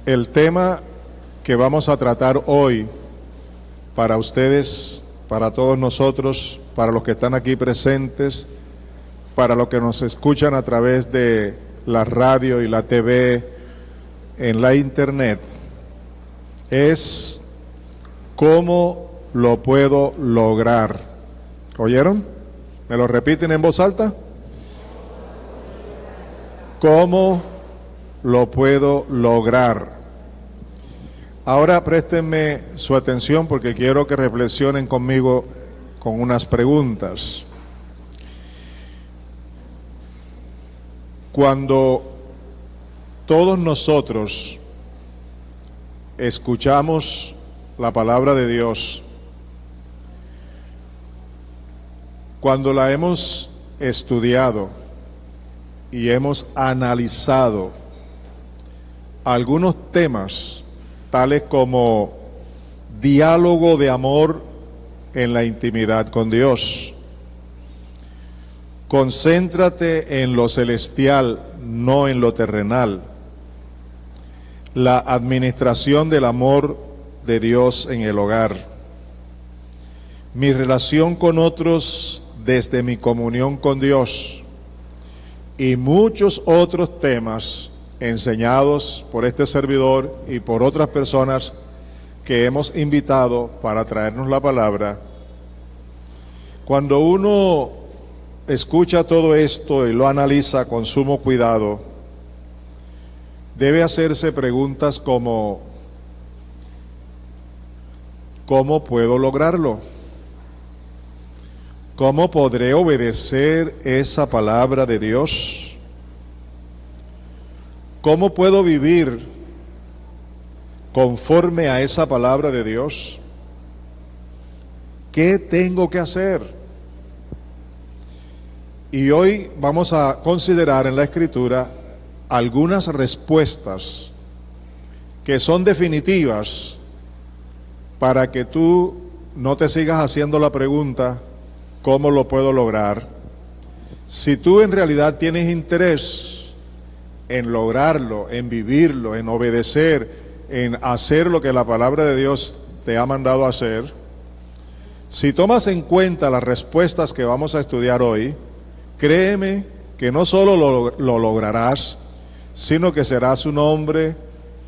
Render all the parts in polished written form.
El tema que vamos a tratar hoy para ustedes, para todos nosotros, para los que están aquí presentes, para los que nos escuchan a través de la radio y la TV, en la internet, es ¿cómo lo puedo lograr? ¿Oyeron? ¿Me lo repiten en voz alta? ¿Cómo lo puedo lograr? Ahora préstenme su atención porque quiero que reflexionen conmigo con unas preguntas. Cuando todos nosotros escuchamos la palabra de Dios, cuando la hemos estudiado y hemos analizado algunos temas, tales como diálogo de amor en la intimidad con Dios, concéntrate en lo celestial, no en lo terrenal, la administración del amor de Dios en el hogar, mi relación con otros desde mi comunión con Dios y muchos otros temas enseñados por este servidor y por otras personas que hemos invitado para traernos la palabra. Cuando uno escucha todo esto y lo analiza con sumo cuidado, debe hacerse preguntas como ¿cómo puedo lograrlo? ¿Cómo podré obedecer esa palabra de Dios? ¿Cómo puedo vivir conforme a esa palabra de Dios? ¿Qué tengo que hacer? Y hoy vamos a considerar en la Escritura algunas respuestas que son definitivas para que tú no te sigas haciendo la pregunta, ¿cómo lo puedo lograr? Si tú en realidad tienes interés en lograrlo, en vivirlo, en obedecer, en hacer lo que la palabra de Dios te ha mandado a hacer, si tomas en cuenta las respuestas que vamos a estudiar hoy, créeme que no solo lo lograrás, sino que serás un hombre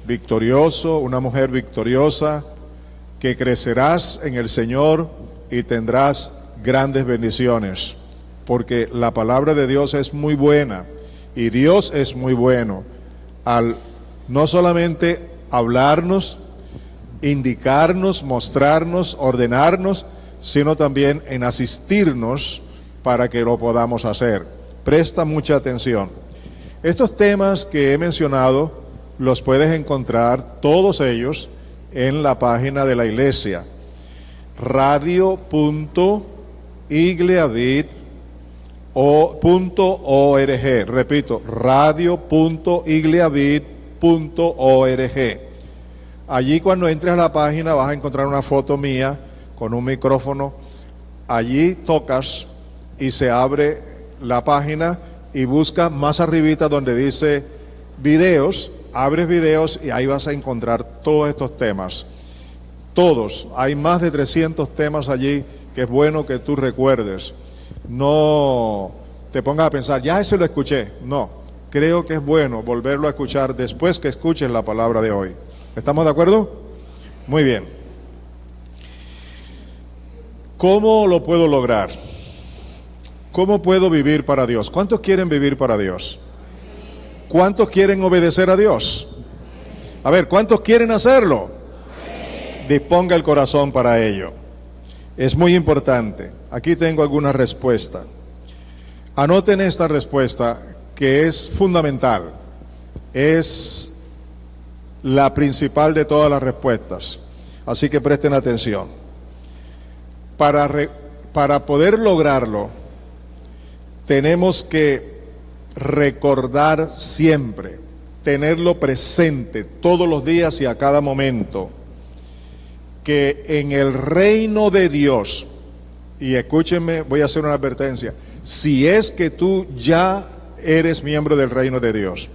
victorioso, una mujer victoriosa, que crecerás en el Señor y tendrás grandes bendiciones, porque la palabra de Dios es muy buena. Y Dios es muy bueno al no solamente hablarnos, indicarnos, mostrarnos, ordenarnos, sino también en asistirnos para que lo podamos hacer. Presta mucha atención. Estos temas que he mencionado los puedes encontrar todos ellos en la página de la iglesia, radio.igleavid.org. Repito, radio.igleavid.org. Allí cuando entres a la página vas a encontrar una foto mía con un micrófono. Allí tocas y se abre la página y busca más arribita donde dice videos, abres videos y ahí vas a encontrar todos estos temas. Todos, hay más de 300 temas allí que es bueno que tú recuerdes. No te pongas a pensar, ya ese lo escuché. No, creo que es bueno volverlo a escuchar después que escuches la palabra de hoy. ¿Estamos de acuerdo? Muy bien. ¿Cómo lo puedo lograr? ¿Cómo puedo vivir para Dios? ¿Cuántos quieren vivir para Dios? ¿Cuántos quieren obedecer a Dios? A ver, ¿cuántos quieren hacerlo? Disponga el corazón para ello. Es muy importante. Aquí tengo alguna respuesta. Anoten esta respuesta que es fundamental. Es la principal de todas las respuestas. Así que presten atención. Para poder lograrlo, tenemos que recordar siempre, tenerlo presente todos los días y a cada momento, que en el reino de Dios, y escúchenme, voy a hacer una advertencia, si es que tú ya eres miembro del reino de Dios,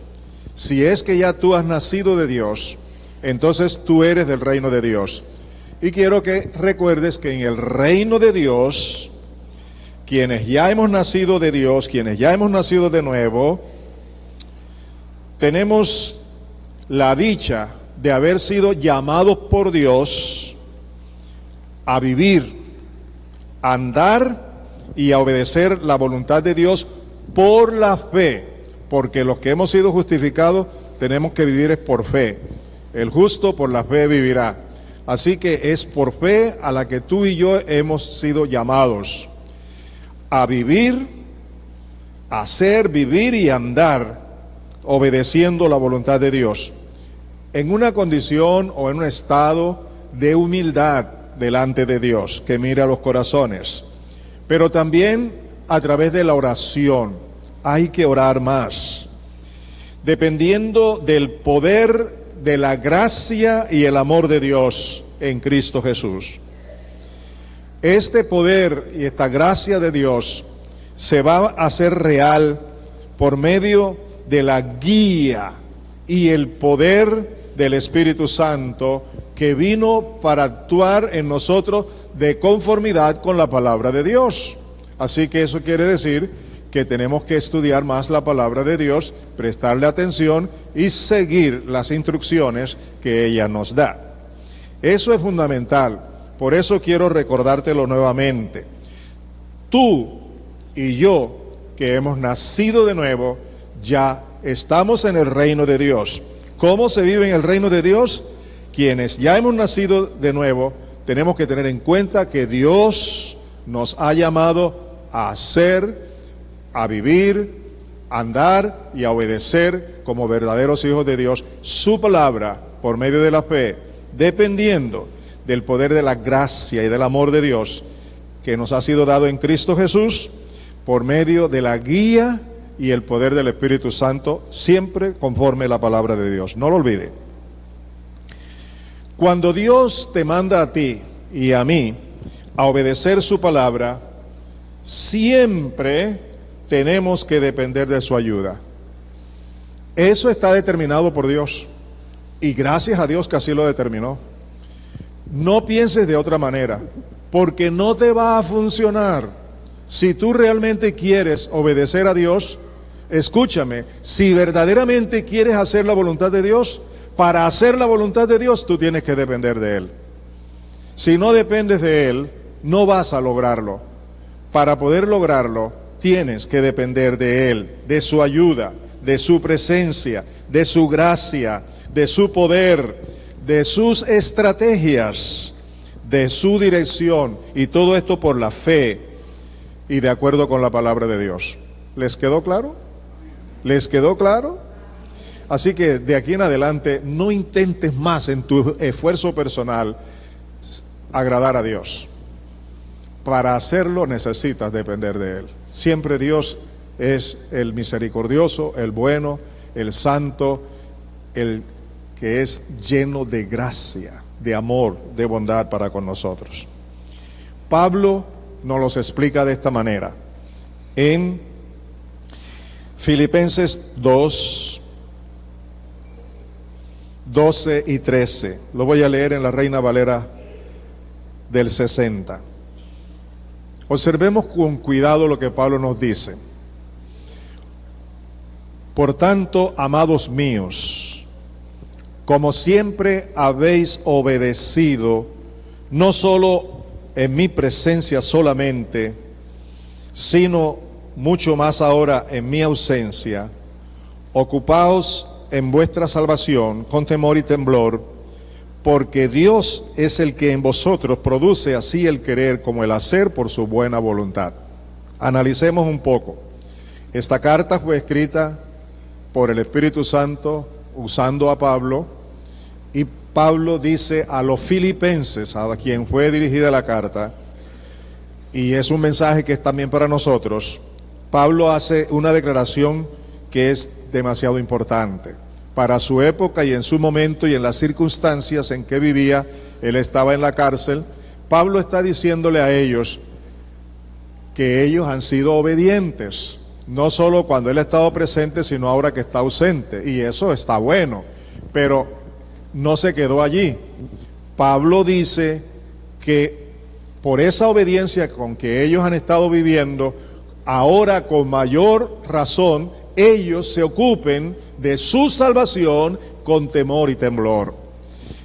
si es que ya tú has nacido de Dios, entonces tú eres del reino de Dios. Y quiero que recuerdes que en el reino de Dios, quienes ya hemos nacido de Dios, quienes ya hemos nacido de nuevo, tenemos la dicha de haber sido llamados por Dios a vivir, a andar y a obedecer la voluntad de Dios por la fe, porque los que hemos sido justificados tenemos que vivir es por fe. El justo por la fe vivirá. Así que es por fe a la que tú y yo hemos sido llamados a vivir, a hacer, vivir y andar obedeciendo la voluntad de Dios, en una condición o en un estado de humildad delante de Dios, que mira los corazones, pero también a través de la oración. Hay que orar más, dependiendo del poder de la gracia y el amor de Dios en Cristo Jesús. Este poder y esta gracia de Dios se va a hacer real por medio de la guía y el poder del Espíritu Santo, que vino para actuar en nosotros de conformidad con la palabra de Dios. Así que eso quiere decir que tenemos que estudiar más la palabra de Dios, prestarle atención y seguir las instrucciones que ella nos da. Eso es fundamental, por eso quiero recordártelo nuevamente. Tú y yo, que hemos nacido de nuevo, ya estamos en el reino de Dios. ¿Cómo se vive en el reino de Dios? Quienes ya hemos nacido de nuevo, tenemos que tener en cuenta que Dios nos ha llamado a hacer, a vivir, a andar y a obedecer como verdaderos hijos de Dios su palabra por medio de la fe, dependiendo del poder de la gracia y del amor de Dios que nos ha sido dado en Cristo Jesús, por medio de la guía y el poder del Espíritu Santo, siempre conforme a la palabra de Dios. No lo olvide. Cuando Dios te manda a ti y a mí a obedecer su palabra, siempre tenemos que depender de su ayuda. Eso está determinado por Dios, y gracias a Dios que así lo determinó. No pienses de otra manera, porque no te va a funcionar. Si tú realmente quieres obedecer a Dios, escúchame, si verdaderamente quieres hacer la voluntad de Dios, para hacer la voluntad de Dios tú tienes que depender de Él. Si no dependes de Él, no vas a lograrlo. Para poder lograrlo, tienes que depender de Él, de su ayuda, de su presencia, de su gracia, de su poder, de sus estrategias, de su dirección, y todo esto por la fe y de acuerdo con la palabra de Dios. ¿Les quedó claro? ¿Les quedó claro? Así que de aquí en adelante no intentes más en tu esfuerzo personal agradar a Dios. Para hacerlo necesitas depender de Él. Siempre Dios es el misericordioso, el bueno, el santo, el que es lleno de gracia, de amor, de bondad para con nosotros. Pablo nos los explica de esta manera en Filipenses 2, 12 y 13. Lo voy a leer en la Reina Valera del 60. Observemos con cuidado lo que Pablo nos dice. Por tanto, amados míos, como siempre habéis obedecido, no solo en mi presencia solamente, sino mucho más ahora en mi ausencia, ocupaos en vuestra salvación con temor y temblor, porque Dios es el que en vosotros produce así el querer como el hacer por su buena voluntad. Analicemos un poco. Esta carta fue escrita por el Espíritu Santo usando a Pablo, y Pablo dice a los filipenses, a quien fue dirigida la carta, y es un mensaje que es también para nosotros. Pablo hace una declaración que es demasiado importante. Para su época y en su momento y en las circunstancias en que vivía, él estaba en la cárcel. Pablo está diciéndole a ellos que ellos han sido obedientes, no solo cuando él ha estado presente, sino ahora que está ausente, y eso está bueno, pero no se quedó allí. Pablo dice que por esa obediencia con que ellos han estado viviendo, ahora con mayor razón, ellos se ocupen de su salvación con temor y temblor.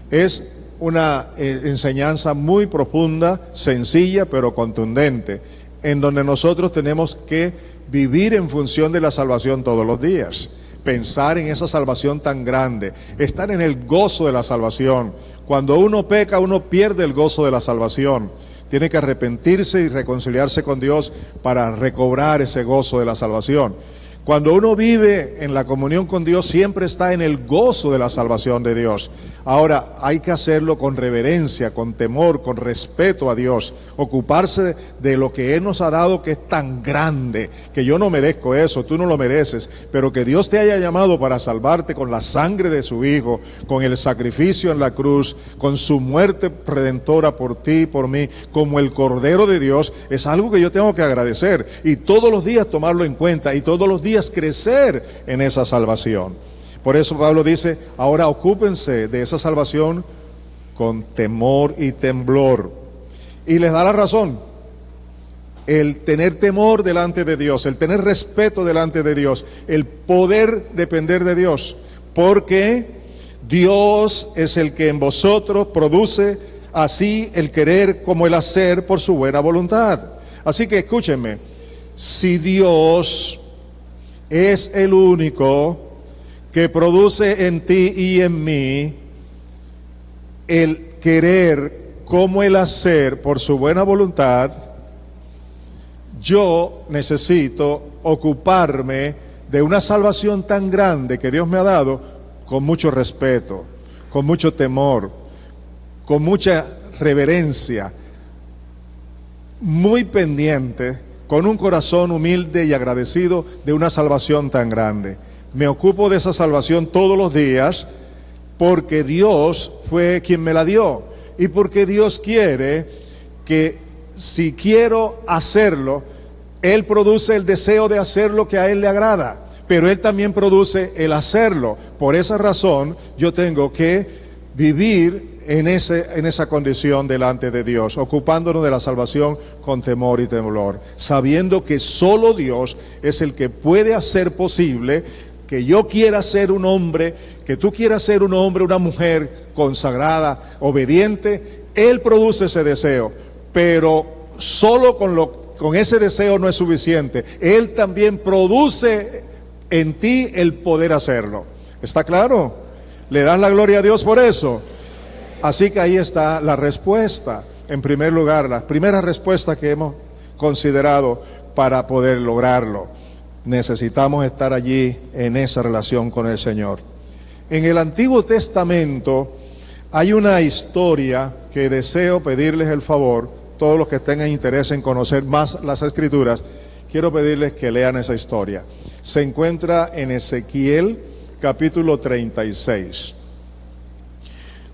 Es una enseñanza muy profunda, sencilla, pero contundente, en donde nosotros tenemos que vivir en función de la salvación todos los días. Pensar en esa salvación tan grande, estar en el gozo de la salvación. Cuando uno peca, uno pierde el gozo de la salvación. Tiene que arrepentirse y reconciliarse con Dios para recobrar ese gozo de la salvación. Cuando uno vive en la comunión con Dios, siempre está en el gozo de la salvación de Dios. Ahora, hay que hacerlo con reverencia, con temor, con respeto a Dios. Ocuparse de lo que Él nos ha dado, que es tan grande, que yo no merezco eso, tú no lo mereces, pero que Dios te haya llamado para salvarte con la sangre de su Hijo, con el sacrificio en la cruz, con su muerte redentora por ti y por mí, como el Cordero de Dios, es algo que yo tengo que agradecer y todos los días tomarlo en cuenta y todos los días crecer en esa salvación. Por eso Pablo dice, ahora ocúpense de esa salvación con temor y temblor. Y les da la razón. El tener temor delante de Dios, el tener respeto delante de Dios, el poder depender de Dios, porque Dios es el que en vosotros produce así el querer como el hacer por su buena voluntad. Así que escúchenme, si Dios es el único que produce en ti y en mí el querer como el hacer por su buena voluntad, yo necesito ocuparme de una salvación tan grande que Dios me ha dado con mucho respeto, con mucho temor, con mucha reverencia, muy pendiente, con un corazón humilde y agradecido de una salvación tan grande. Me ocupo de esa salvación todos los días porque Dios fue quien me la dio y porque Dios quiere que si quiero hacerlo, Él produce el deseo de hacer lo que a Él le agrada, pero Él también produce el hacerlo. Por esa razón yo tengo que vivir en esa condición delante de Dios, ocupándonos de la salvación con temor y temblor, sabiendo que solo Dios es el que puede hacer posible que yo quiera ser un hombre, que tú quieras ser un hombre, una mujer consagrada, obediente. Él produce ese deseo, pero solo con ese deseo no es suficiente. Él también produce en ti el poder hacerlo. ¿Está claro? ¿Le dan la gloria a Dios por eso? Así que ahí está la respuesta. En primer lugar, la primera respuesta que hemos considerado para poder lograrlo. Necesitamos estar allí en esa relación con el Señor. En el Antiguo Testamento hay una historia que deseo pedirles el favor, todos los que tengan interés en conocer más las Escrituras, quiero pedirles que lean esa historia. Se encuentra en Ezequiel capítulo 36.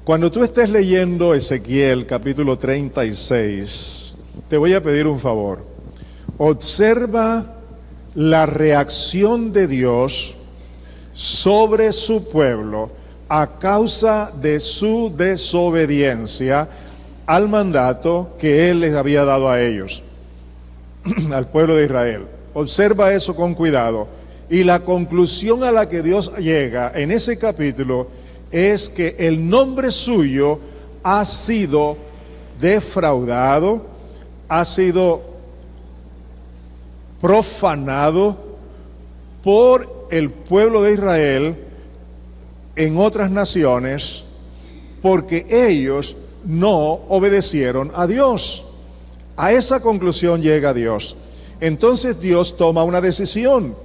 Cuando tú estés leyendo Ezequiel capítulo 36, te voy a pedir un favor. Observa la reacción de Dios sobre su pueblo a causa de su desobediencia al mandato que Él les había dado a ellos, al pueblo de Israel. Observa eso con cuidado. Y la conclusión a la que Dios llega en ese capítulo es que el nombre suyo ha sido defraudado, ha sido profanado por el pueblo de Israel en otras naciones, porque ellos no obedecieron a Dios. A esa conclusión llega Dios. Entonces Dios toma una decisión,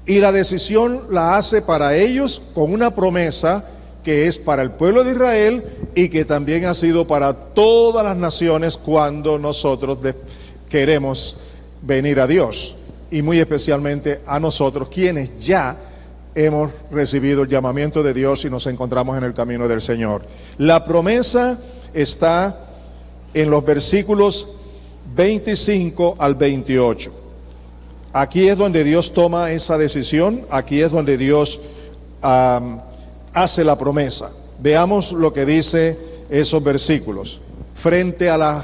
y la decisión la hace para ellos con una promesa que es para el pueblo de Israel y que también ha sido para todas las naciones cuando nosotros queremos venir a Dios, y muy especialmente a nosotros quienes ya hemos recibido el llamamiento de Dios y nos encontramos en el camino del Señor. La promesa está en los versículos 25 al 28. Aquí es donde Dios toma esa decisión, aquí es donde Dios hace la promesa. Veamos lo que dice esos versículos. Frente al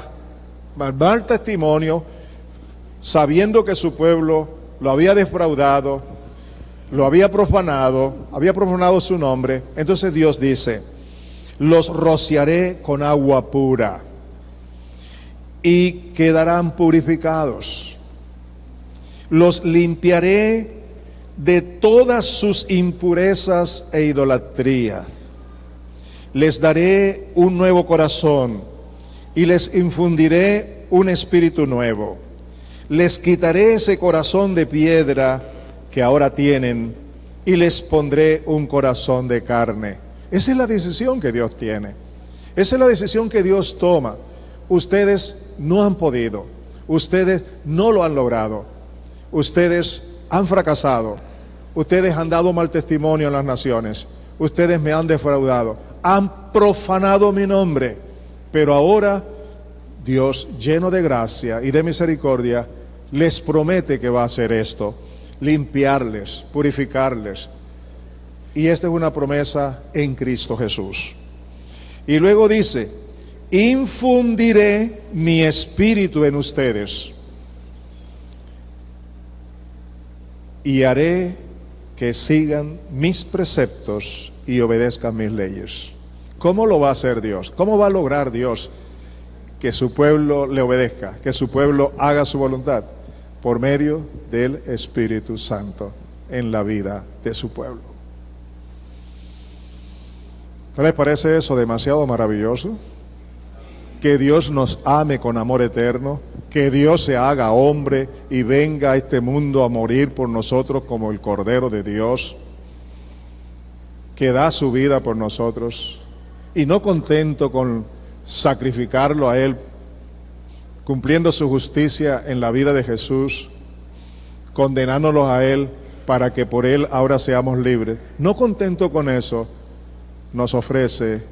mal testimonio, sabiendo que su pueblo lo había defraudado, lo había profanado su nombre, entonces Dios dice: los rociaré con agua pura y quedarán purificados. Los limpiaré de todas sus impurezas e idolatrías. Les daré un nuevo corazón y les infundiré un espíritu nuevo. Les quitaré ese corazón de piedra que ahora tienen y les pondré un corazón de carne. Esa es la decisión que Dios tiene. Esa es la decisión que Dios toma. Ustedes no han podido. Ustedes no lo han logrado. Ustedes han fracasado. Ustedes han dado mal testimonio en las naciones. Ustedes me han defraudado. Han profanado mi nombre. Pero ahora Dios, lleno de gracia y de misericordia, les promete que va a hacer esto: limpiarles, purificarles. Y esta es una promesa en Cristo Jesús. Y luego dice: infundiré mi espíritu en ustedes y haré que sigan mis preceptos y obedezcan mis leyes. ¿Cómo lo va a hacer Dios? ¿Cómo va a lograr Dios que su pueblo le obedezca, que su pueblo haga su voluntad? Por medio del Espíritu Santo en la vida de su pueblo. ¿No les parece eso demasiado maravilloso? Que Dios nos ame con amor eterno, que Dios se haga hombre y venga a este mundo a morir por nosotros como el Cordero de Dios, que da su vida por nosotros, y no contento con sacrificarlo a Él, cumpliendo su justicia en la vida de Jesús, condenándolos a Él para que por Él ahora seamos libres. No contento con eso, nos ofrece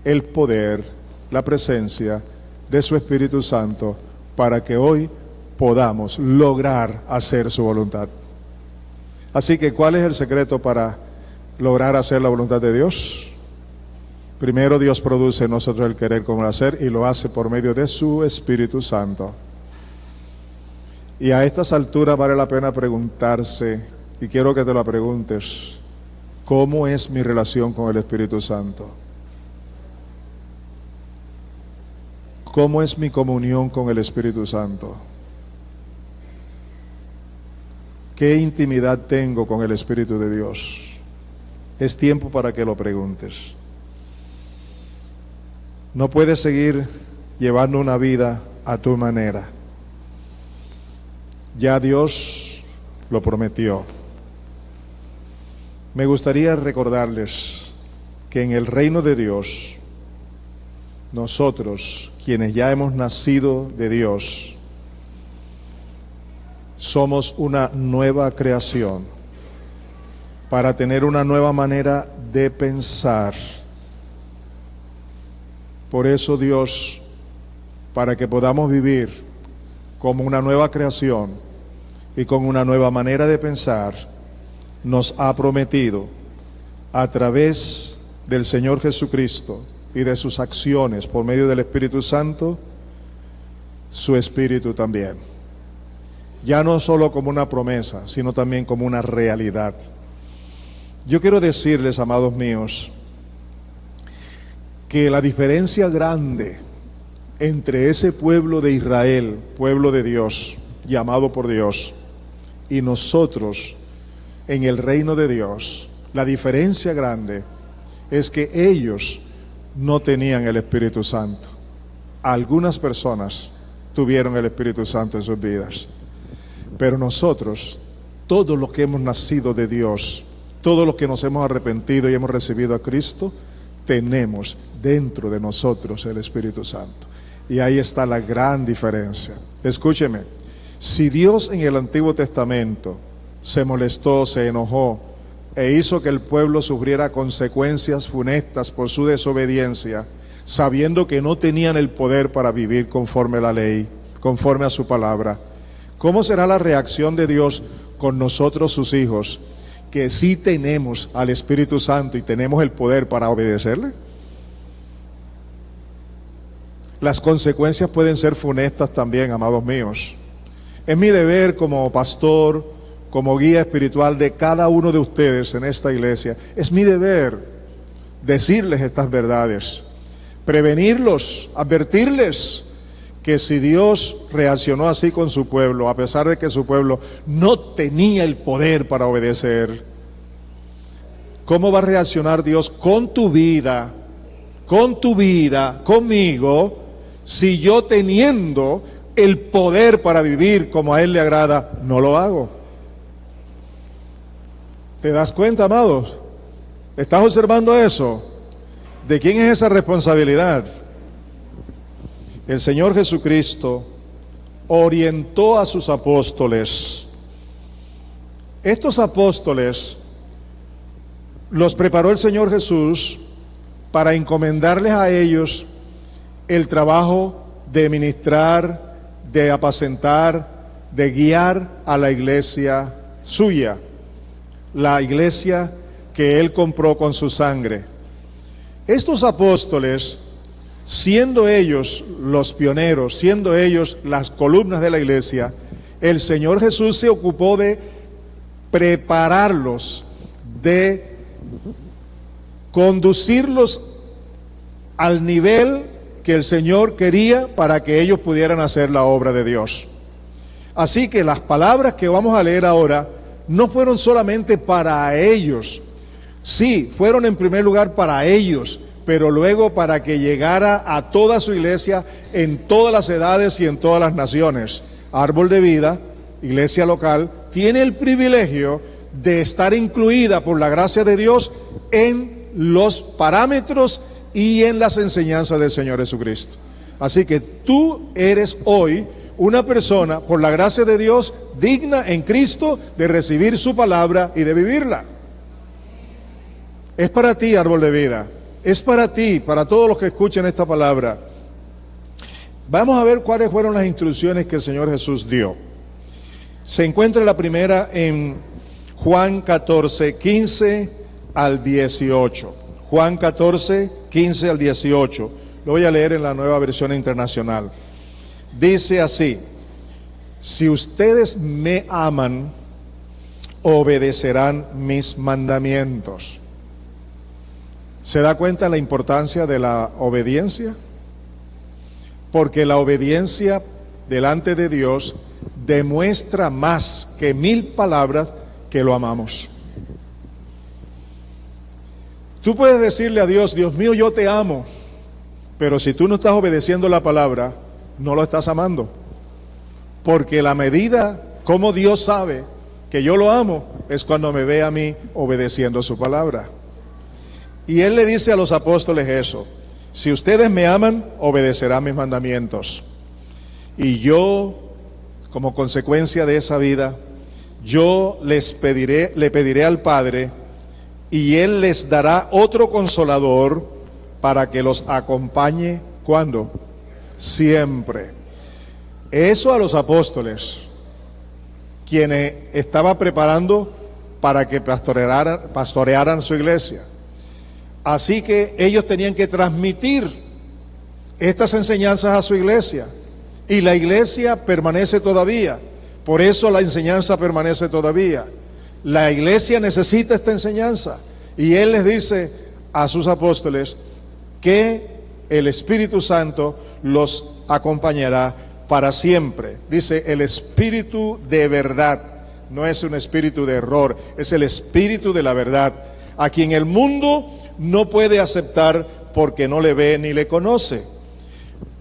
el poder, la presencia de su Espíritu Santo para que hoy podamos lograr hacer su voluntad. Así que, ¿cuál es el secreto para lograr hacer la voluntad de Dios? Primero, Dios produce en nosotros el querer como el hacer, y lo hace por medio de su Espíritu Santo. Y a estas alturas vale la pena preguntarse, y quiero que te la preguntes: ¿cómo es mi relación con el Espíritu Santo? ¿Cómo es mi comunión con el Espíritu Santo? ¿Qué intimidad tengo con el Espíritu de Dios? Es tiempo para que lo preguntes. No puedes seguir llevando una vida a tu manera. Ya Dios lo prometió. Me gustaría recordarles que en el reino de Dios, nosotros, quienes ya hemos nacido de Dios, somos una nueva creación para tener una nueva manera de pensar. Por eso Dios, para que podamos vivir como una nueva creación y con una nueva manera de pensar, nos ha prometido a través del Señor Jesucristo y de sus acciones por medio del Espíritu Santo, su Espíritu también. Ya no solo como una promesa, sino también como una realidad. Yo quiero decirles, amados míos, que la diferencia grande entre ese pueblo de Israel, pueblo de Dios, llamado por Dios, y nosotros en el reino de Dios, la diferencia grande es que ellos no tenían el Espíritu Santo. Algunas personas tuvieron el Espíritu Santo en sus vidas, pero nosotros, todos los que hemos nacido de Dios, todos los que nos hemos arrepentido y hemos recibido a Cristo, tenemos dentro de nosotros el Espíritu Santo. Y ahí está la gran diferencia. Escúcheme, si Dios en el Antiguo Testamento se molestó, se enojó e hizo que el pueblo sufriera consecuencias funestas por su desobediencia, sabiendo que no tenían el poder para vivir conforme a la ley, conforme a su palabra, ¿cómo será la reacción de Dios con nosotros, sus hijos, que sí tenemos al Espíritu Santo y tenemos el poder para obedecerle? las consecuencias pueden ser funestas también, amados míos. Es mi deber como pastor, como guía espiritual de cada uno de ustedes en esta iglesia, es mi deber decirles estas verdades, prevenirlos, advertirles que si Dios reaccionó así con su pueblo, a pesar de que su pueblo no tenía el poder para obedecer, ¿cómo va a reaccionar Dios con tu vida, conmigo, si yo teniendo el poder para vivir como a Él le agrada, no lo hago? ¿Te das cuenta, amados? ¿Estás observando eso? ¿De quién es esa responsabilidad? El Señor Jesucristo orientó a sus apóstoles. Estos apóstoles los preparó el Señor Jesús para encomendarles a ellos el trabajo de ministrar, de apacentar, de guiar a la iglesia suya, la iglesia que Él compró con su sangre. Estos apóstoles, siendo ellos los pioneros, siendo ellos las columnas de la iglesia, el Señor Jesús se ocupó de prepararlos, de conducirlos al nivel que el Señor quería para que ellos pudieran hacer la obra de Dios. Así que las palabras que vamos a leer ahora no fueron solamente para ellos, sí, fueron en primer lugar para ellos, pero luego para que llegara a toda su iglesia en todas las edades y en todas las naciones. Árbol de Vida, iglesia local, tiene el privilegio de estar incluida por la gracia de Dios en los parámetros y en las enseñanzas del Señor Jesucristo. Así que tú eres hoy una persona, por la gracia de Dios, digna en Cristo de recibir su palabra y de vivirla. Es para ti, árbol de vida. Es para ti, para todos los que escuchen esta palabra. Vamos a ver cuáles fueron las instrucciones que el Señor Jesús dio. Se encuentra la primera en Juan 14, 15 al 18. Juan 14, 15 al 18. Lo voy a leer en la Nueva Versión Internacional. Dice así: si ustedes me aman, obedecerán mis mandamientos. ¿Se da cuenta la importancia de la obediencia? Porque la obediencia delante de Dios demuestra más que 1000 palabras que lo amamos. Tú puedes decirle a Dios: Dios mío, yo te amo, pero si tú no estás obedeciendo la palabra, no lo estás amando. Porque la medida como Dios sabe que yo lo amo es cuando me ve a mí obedeciendo su palabra. Y Él le dice a los apóstoles eso: si ustedes me aman, obedecerán mis mandamientos. Y yo, como consecuencia de esa vida, yo le pediré al Padre, y Él les dará otro consolador para que los acompañe. ¿Cuándo? Siempre. Eso a los apóstoles, quienes estaba preparando para que pastorearan su iglesia. Así que ellos tenían que transmitir estas enseñanzas a su iglesia, y la iglesia permanece todavía. Por eso la enseñanza permanece todavía. La iglesia necesita esta enseñanza, y Él les dice a sus apóstoles que el Espíritu Santo los acompañará para siempre. Dice el Espíritu de verdad, no es un espíritu de error, es el Espíritu de la verdad, a quien el mundo no puede aceptar porque no le ve ni le conoce.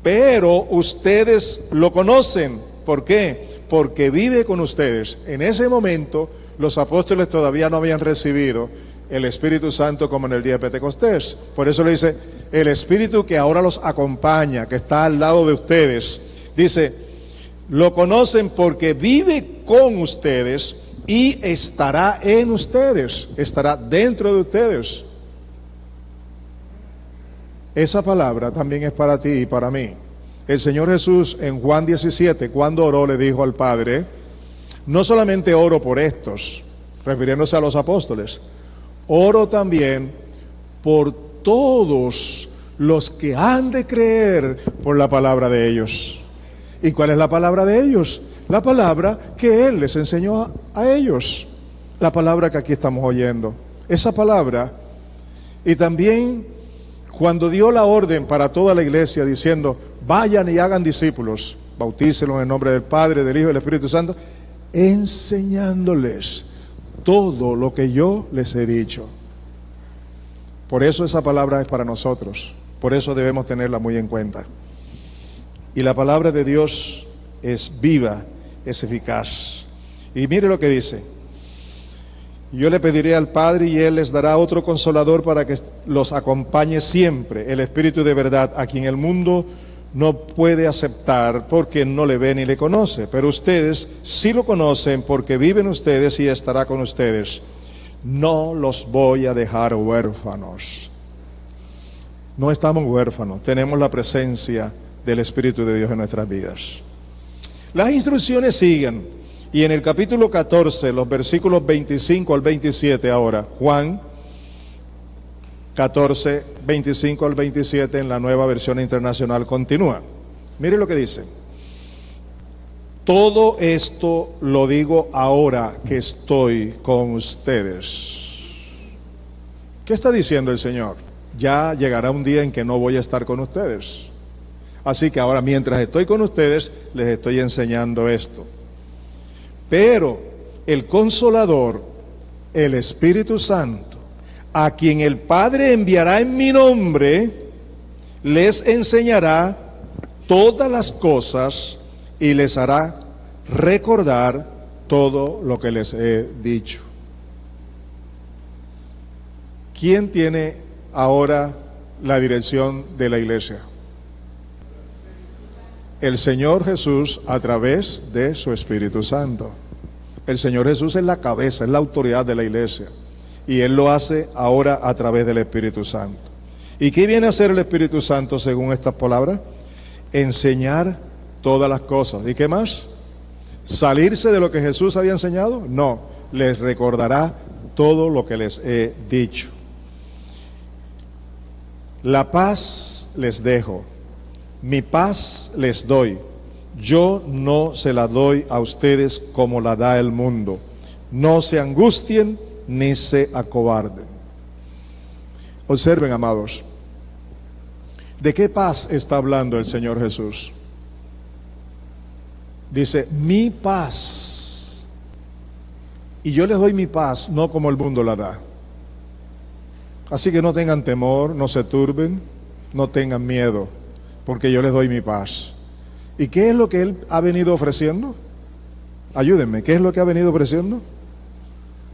Pero ustedes lo conocen. ¿Por qué? Porque vive con ustedes. En ese momento los apóstoles todavía no habían recibido el Espíritu Santo como en el día de Pentecostés. Por eso le dice, el Espíritu que ahora los acompaña, que está al lado de ustedes, dice, lo conocen porque vive con ustedes y estará en ustedes, estará dentro de ustedes. Esa palabra también es para ti y para mí. El Señor Jesús en Juan 17, cuando oró, le dijo al Padre: no solamente oro por estos, refiriéndose a los apóstoles, oro también por todos los que han de creer por la palabra de ellos. ¿Y cuál es la palabra de ellos? La palabra que Él les enseñó a ellos. La palabra que aquí estamos oyendo. Esa palabra. Y también cuando dio la orden para toda la iglesia diciendo, vayan y hagan discípulos, bautícenlos en el nombre del Padre, del Hijo y del Espíritu Santo, enseñándoles todo lo que yo les he dicho. Por eso esa palabra es para nosotros. Por eso debemos tenerla muy en cuenta. Y la palabra de Dios es viva, es eficaz. Y mire lo que dice. Yo le pediré al Padre y Él les dará otro consolador para que los acompañe siempre, el Espíritu de verdad, a quien el mundo no puede aceptar porque no le ve ni le conoce. Pero ustedes sí lo conocen porque viven ustedes y estará con ustedes. No los voy a dejar huérfanos. No estamos huérfanos, tenemos la presencia del Espíritu de Dios en nuestras vidas. Las instrucciones siguen, y en el capítulo 14, los versículos 25 al 27 ahora, Juan 14, 25 al 27 en la Nueva Versión Internacional continúa. Mire lo que dice. Todo esto lo digo ahora que estoy con ustedes. ¿Qué está diciendo el Señor? Ya llegará un día en que no voy a estar con ustedes. Así que ahora mientras estoy con ustedes, les estoy enseñando esto. Pero el Consolador, el Espíritu Santo, a quien el Padre enviará en mi nombre, les enseñará todas las cosas y les hará recordar todo lo que les he dicho. ¿Quién tiene ahora la dirección de la iglesia? El Señor Jesús a través de su Espíritu Santo. El Señor Jesús es la cabeza, es la autoridad de la iglesia. Y Él lo hace ahora a través del Espíritu Santo. ¿Y qué viene a hacer el Espíritu Santo según estas palabras? Enseñar todas las cosas. ¿Y qué más? ¿Salirse de lo que Jesús había enseñado? No, les recordará todo lo que les he dicho. La paz les dejo, mi paz les doy. Yo no se la doy a ustedes como la da el mundo. No se angustien ni se acobarden. Observen, amados, ¿de qué paz está hablando el Señor Jesús? Dice, mi paz. Y yo les doy mi paz, no como el mundo la da. Así que no tengan temor, no se turben, no tengan miedo, porque yo les doy mi paz. ¿Y qué es lo que Él ha venido ofreciendo? Ayúdenme, ¿qué es lo que ha venido ofreciendo?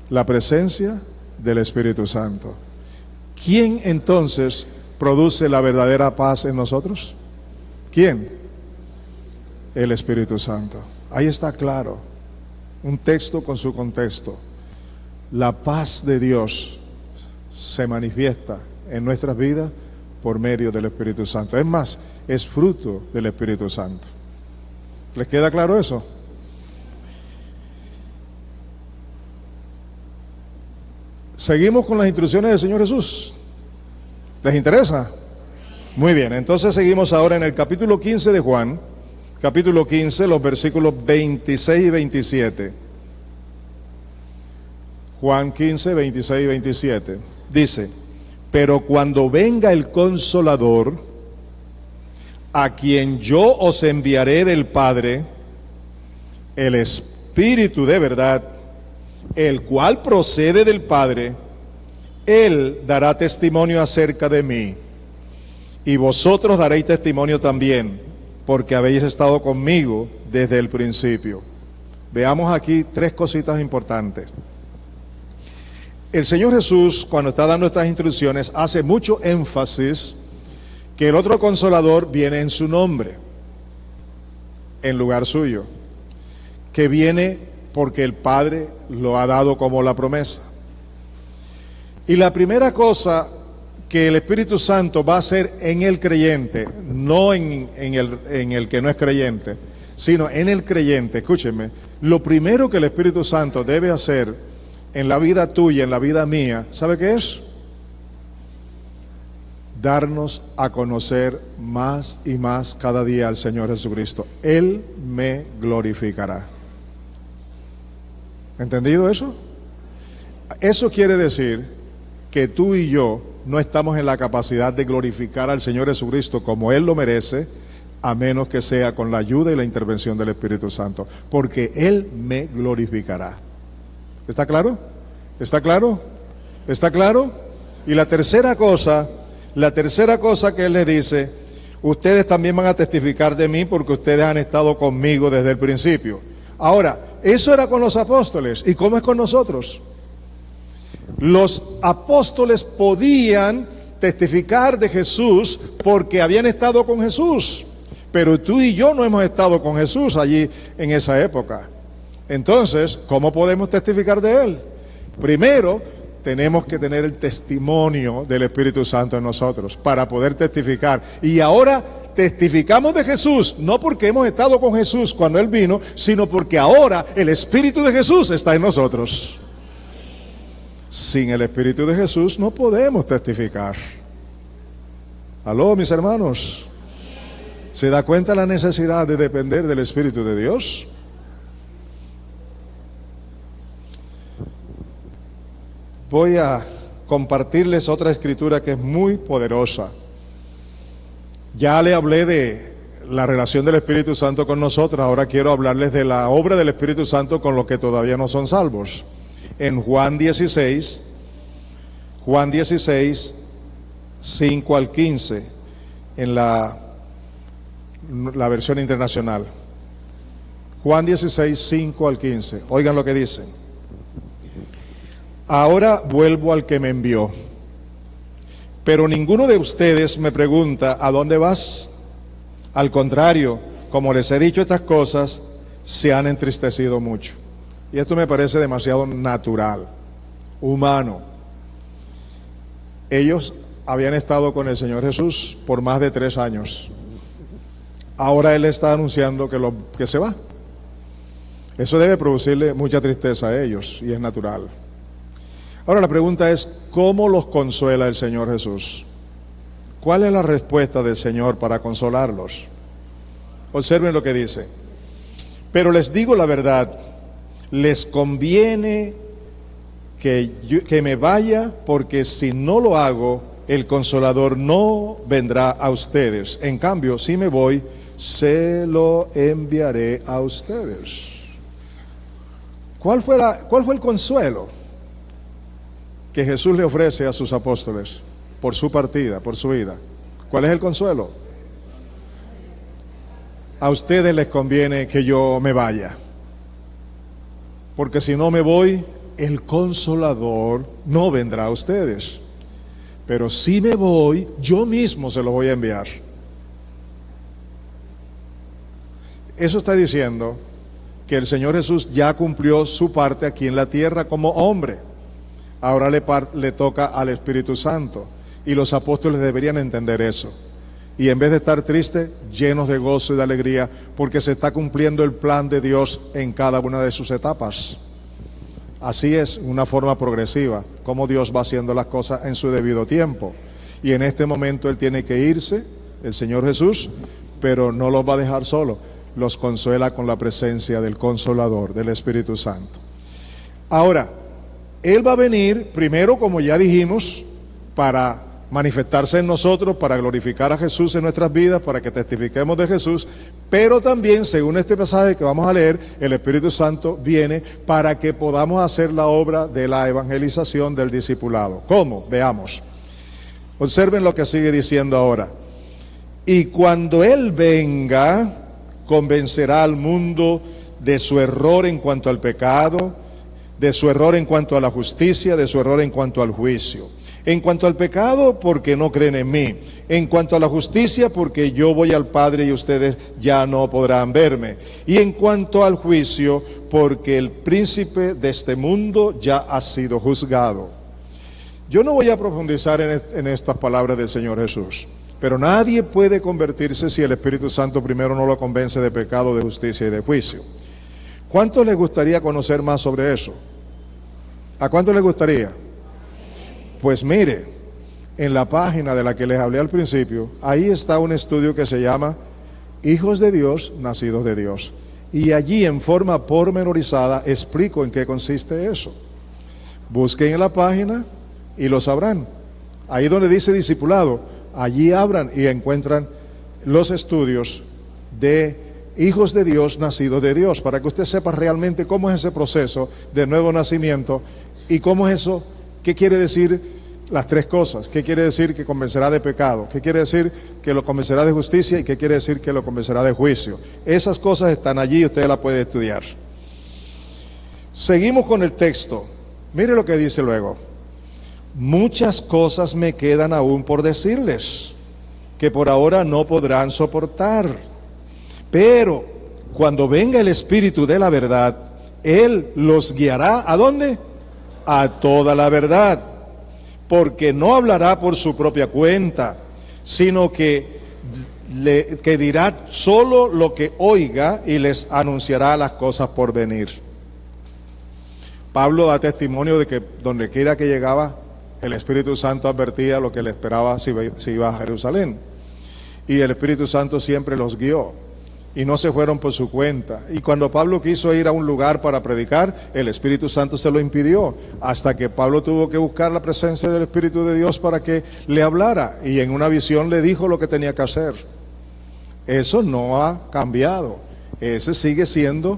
La presencia del Espíritu Santo. ¿Quién entonces produce la verdadera paz en nosotros? ¿Quién? El Espíritu Santo. Ahí está claro, un texto con su contexto. La paz de Dios se manifiesta en nuestras vidas por medio del Espíritu Santo. Es más, es fruto del Espíritu Santo. ¿Les queda claro eso? Seguimos con las instrucciones del Señor Jesús. ¿Les interesa? Muy bien, entonces seguimos ahora en el capítulo 15 de Juan, capítulo 15, los versículos 26 y 27. Juan 15, 26 y 27. Dice, pero cuando venga el Consolador, a quien yo os enviaré del Padre, el Espíritu de verdad, el cual procede del Padre, Él dará testimonio acerca de mí. Y vosotros daréis testimonio también, porque habéis estado conmigo desde el principio. Veamos aquí tres cositas importantes. El Señor Jesús, cuando está dando estas instrucciones, hace mucho énfasis que el otro Consolador viene en su nombre, en lugar suyo, que viene porque el Padre lo ha dado como la promesa. Y la primera cosa que el Espíritu Santo va a hacer en el creyente, no en el que no es creyente, sino en el creyente, escúchenme, lo primero que el Espíritu Santo debe hacer en la vida tuya, en la vida mía, ¿sabe qué es? darnos a conocer más y más cada día al Señor Jesucristo. Él me glorificará. ¿Entendido eso? Eso quiere decir que tú y yo no estamos en la capacidad de glorificar al Señor Jesucristo como Él lo merece, a menos que sea con la ayuda y la intervención del Espíritu Santo, porque Él me glorificará. ¿Está claro? ¿Está claro? ¿Está claro? Y la tercera cosa que Él les dice: ustedes también van a testificar de mí porque ustedes han estado conmigo desde el principio. Ahora, eso era con los apóstoles. ¿Y cómo es con nosotros? Los apóstoles podían testificar de Jesús porque habían estado con Jesús, pero tú y yo no hemos estado con Jesús allí en esa época. Entonces, ¿cómo podemos testificar de Él? Primero, tenemos que tener el testimonio del Espíritu Santo en nosotros para poder testificar. Y ahora testificamos de Jesús, no porque hemos estado con Jesús cuando Él vino, sino porque ahora el Espíritu de Jesús está en nosotros. Sin el Espíritu de Jesús no podemos testificar. ¿Aló, mis hermanos? ¿Se da cuenta la necesidad de depender del Espíritu de Dios? Voy a compartirles otra escritura que es muy poderosa. Ya le hablé de la relación del Espíritu Santo con nosotros, ahora quiero hablarles de la obra del Espíritu Santo con los que todavía no son salvos. En Juan 16, 5 al 15, en la versión internacional. Juan 16, 5 al 15. Oigan lo que dice. Ahora vuelvo al que me envió. Pero ninguno de ustedes me pregunta: ¿a dónde vas? Al contrario, como les he dicho estas cosas, se han entristecido mucho. Y esto me parece demasiado natural, humano. Ellos habían estado con el Señor Jesús por más de 3 años. Ahora Él está anunciando que se va. Eso debe producirle mucha tristeza a ellos, y es natural. Ahora la pregunta es: ¿cómo los consuela el Señor Jesús? ¿Cuál es la respuesta del Señor para consolarlos? Observen lo que dice. Pero les digo la verdad, les conviene que me vaya, porque si no lo hago, el Consolador no vendrá a ustedes. En cambio, si me voy, se lo enviaré a ustedes. ¿Cuál fue el consuelo que Jesús le ofrece a sus apóstoles por su partida, por su vida? ¿Cuál es el consuelo? A ustedes les conviene que yo me vaya, porque si no me voy, el Consolador no vendrá a ustedes. Pero si me voy, yo mismo se los voy a enviar. Eso está diciendo que el Señor Jesús ya cumplió su parte aquí en la tierra como hombre. Ahora le toca al Espíritu Santo, y los apóstoles deberían entender eso. Y en vez de estar tristes, llenos de gozo y de alegría, porque se está cumpliendo el plan de Dios en cada una de sus etapas. Así es, una forma progresiva, como Dios va haciendo las cosas en su debido tiempo. Y en este momento Él tiene que irse, el Señor Jesús, pero no los va a dejar solos. Los consuela con la presencia del Consolador, del Espíritu Santo. Ahora, Él va a venir primero, como ya dijimos, para manifestarse en nosotros, para glorificar a Jesús en nuestras vidas, para que testifiquemos de Jesús, pero también, según este pasaje que vamos a leer, el Espíritu Santo viene para que podamos hacer la obra de la evangelización del discipulado. ¿Cómo? Veamos. Observen lo que sigue diciendo ahora. Y cuando Él venga, convencerá al mundo de su error en cuanto al pecado, de su error en cuanto a la justicia, de su error en cuanto al juicio. En cuanto al pecado, porque no creen en mí. En cuanto a la justicia, porque yo voy al Padre y ustedes ya no podrán verme. Y en cuanto al juicio, porque el príncipe de este mundo ya ha sido juzgado. Yo no voy a profundizar en estas palabras del Señor Jesús, pero nadie puede convertirse si el Espíritu Santo primero no lo convence de pecado, de justicia y de juicio. ¿Cuántos les gustaría conocer más sobre eso? ¿A cuántos les gustaría? Pues mire, en la página de la que les hablé al principio, ahí está un estudio que se llama Hijos de Dios, nacidos de Dios. Y allí en forma pormenorizada explico en qué consiste eso. Busquen en la página y lo sabrán. Ahí donde dice discipulado, allí abran y encuentran los estudios de hijos de Dios, nacidos de Dios, para que usted sepa realmente cómo es ese proceso de nuevo nacimiento y cómo es eso, qué quiere decir las tres cosas, qué quiere decir que convencerá de pecado, qué quiere decir que lo convencerá de justicia y qué quiere decir que lo convencerá de juicio. Esas cosas están allí y usted las puede estudiar. Seguimos con el texto. Mire lo que dice luego. Muchas cosas me quedan aún por decirles, que por ahora no podrán soportar. Pero cuando venga el Espíritu de la verdad, Él los guiará, ¿a dónde? A toda la verdad. Porque no hablará por su propia cuenta, sino que dirá solo lo que oiga y les anunciará las cosas por venir. Pablo da testimonio de que donde quiera que llegaba, el Espíritu Santo advertía lo que le esperaba si iba a Jerusalén. Y el Espíritu Santo siempre los guió. Y no se fueron por su cuenta. Y cuando Pablo quiso ir a un lugar para predicar, el Espíritu Santo se lo impidió, hasta que Pablo tuvo que buscar la presencia del Espíritu de Dios para que le hablara, y en una visión le dijo lo que tenía que hacer. Eso no ha cambiado. Ese sigue siendo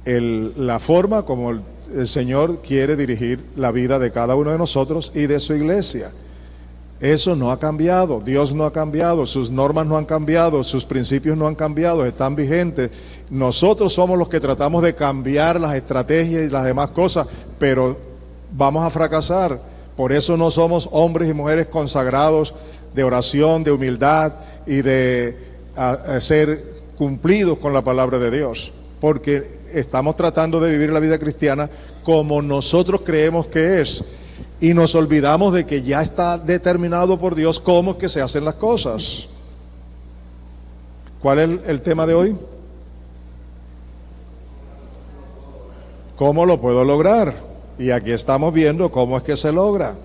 la forma como el Señor quiere dirigir la vida de cada uno de nosotros y de su iglesia. Eso no ha cambiado, Dios no ha cambiado, sus normas no han cambiado, sus principios no han cambiado, están vigentes. Nosotros somos los que tratamos de cambiar las estrategias y las demás cosas, pero vamos a fracasar. Por eso no somos hombres y mujeres consagrados de oración, de humildad y de ser cumplidos con la palabra de Dios, porque estamos tratando de vivir la vida cristiana como nosotros creemos que es. Y nos olvidamos de que ya está determinado por Dios cómo es que se hacen las cosas. ¿Cuál es el tema de hoy? ¿Cómo lo puedo lograr? Y aquí estamos viendo cómo es que se logra.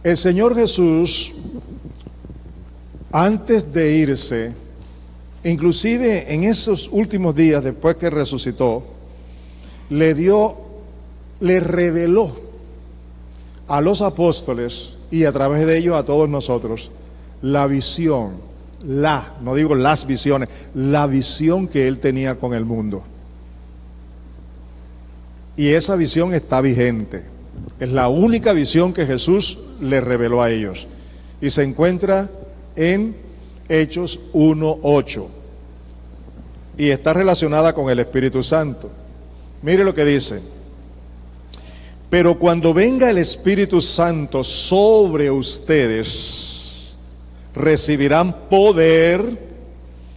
El Señor Jesús, antes de irse, inclusive en esos últimos días después que resucitó, le reveló a los apóstoles y a través de ellos a todos nosotros la visión, no digo las visiones, la visión que Él tenía con el mundo. Y esa visión está vigente. Es la única visión que Jesús le reveló a ellos. Y se encuentra en Hechos 1:8. Y está relacionada con el Espíritu Santo. Mire lo que dice. Pero cuando venga el Espíritu Santo sobre ustedes, recibirán poder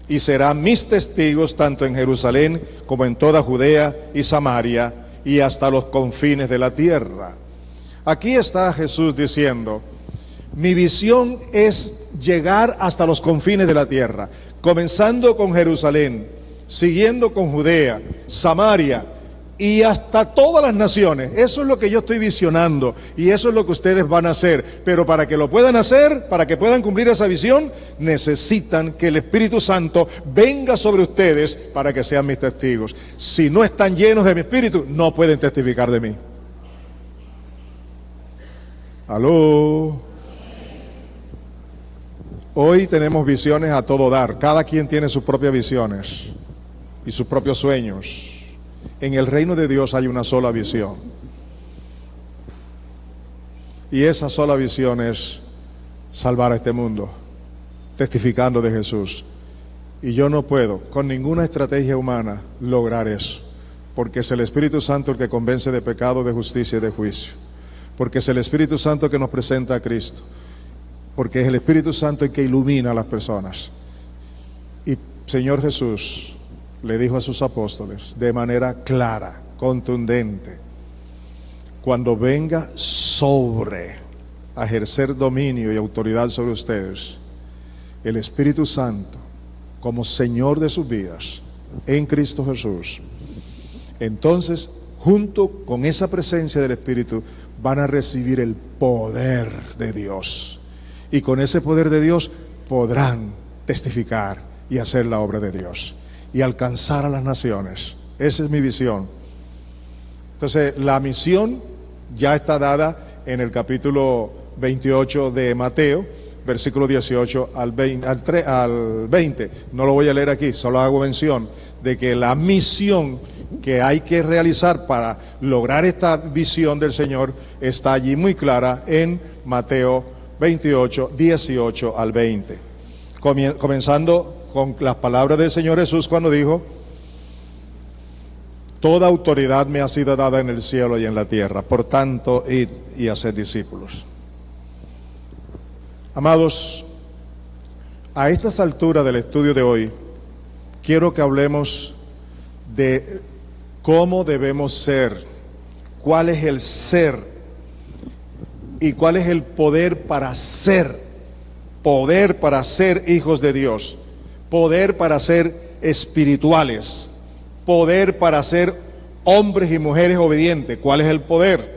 y serán mis testigos tanto en Jerusalén como en toda Judea y Samaria y hasta los confines de la tierra. Aquí está Jesús diciendo, mi visión es llegar hasta los confines de la tierra, comenzando con Jerusalén, siguiendo con Judea, Samaria, y hasta todas las naciones. Eso es lo que yo estoy visionando y eso es lo que ustedes van a hacer. Pero para que lo puedan hacer, para que puedan cumplir esa visión, necesitan que el Espíritu Santo venga sobre ustedes para que sean mis testigos. Si no están llenos de mi Espíritu, no pueden testificar de mí. ¿Aló? Hoy tenemos visiones a todo dar. Cada quien tiene sus propias visiones y sus propios sueños. En el reino de Dios hay una sola visión. Y esa sola visión es salvar a este mundo, testificando de Jesús. Y yo no puedo, con ninguna estrategia humana, lograr eso. Porque es el Espíritu Santo el que convence de pecado, de justicia y de juicio. Porque es el Espíritu Santo que nos presenta a Cristo. Porque es el Espíritu Santo el que ilumina a las personas. Y Señor Jesús le dijo a sus apóstoles de manera clara, contundente, cuando venga sobre a ejercer dominio y autoridad sobre ustedes, el Espíritu Santo como Señor de sus vidas en Cristo Jesús, entonces junto con esa presencia del Espíritu van a recibir el poder de Dios. Y con ese poder de Dios podrán testificar y hacer la obra de Dios y alcanzar a las naciones. Esa es mi visión. Entonces, la misión ya está dada en el capítulo 28 de Mateo, versículo 18 al 20. No lo voy a leer aquí, solo hago mención de que la misión que hay que realizar para lograr esta visión del Señor está allí muy clara en Mateo 28, 18 al 20. Comenzando con las palabras del Señor Jesús cuando dijo: toda autoridad me ha sido dada en el cielo y en la tierra, por tanto, id y haced discípulos. Amados, a estas alturas del estudio de hoy, quiero que hablemos de cómo debemos ser, cuál es el ser y cuál es el poder para ser hijos de Dios, poder para ser espirituales, poder para ser hombres y mujeres obedientes. ¿Cuál es el poder?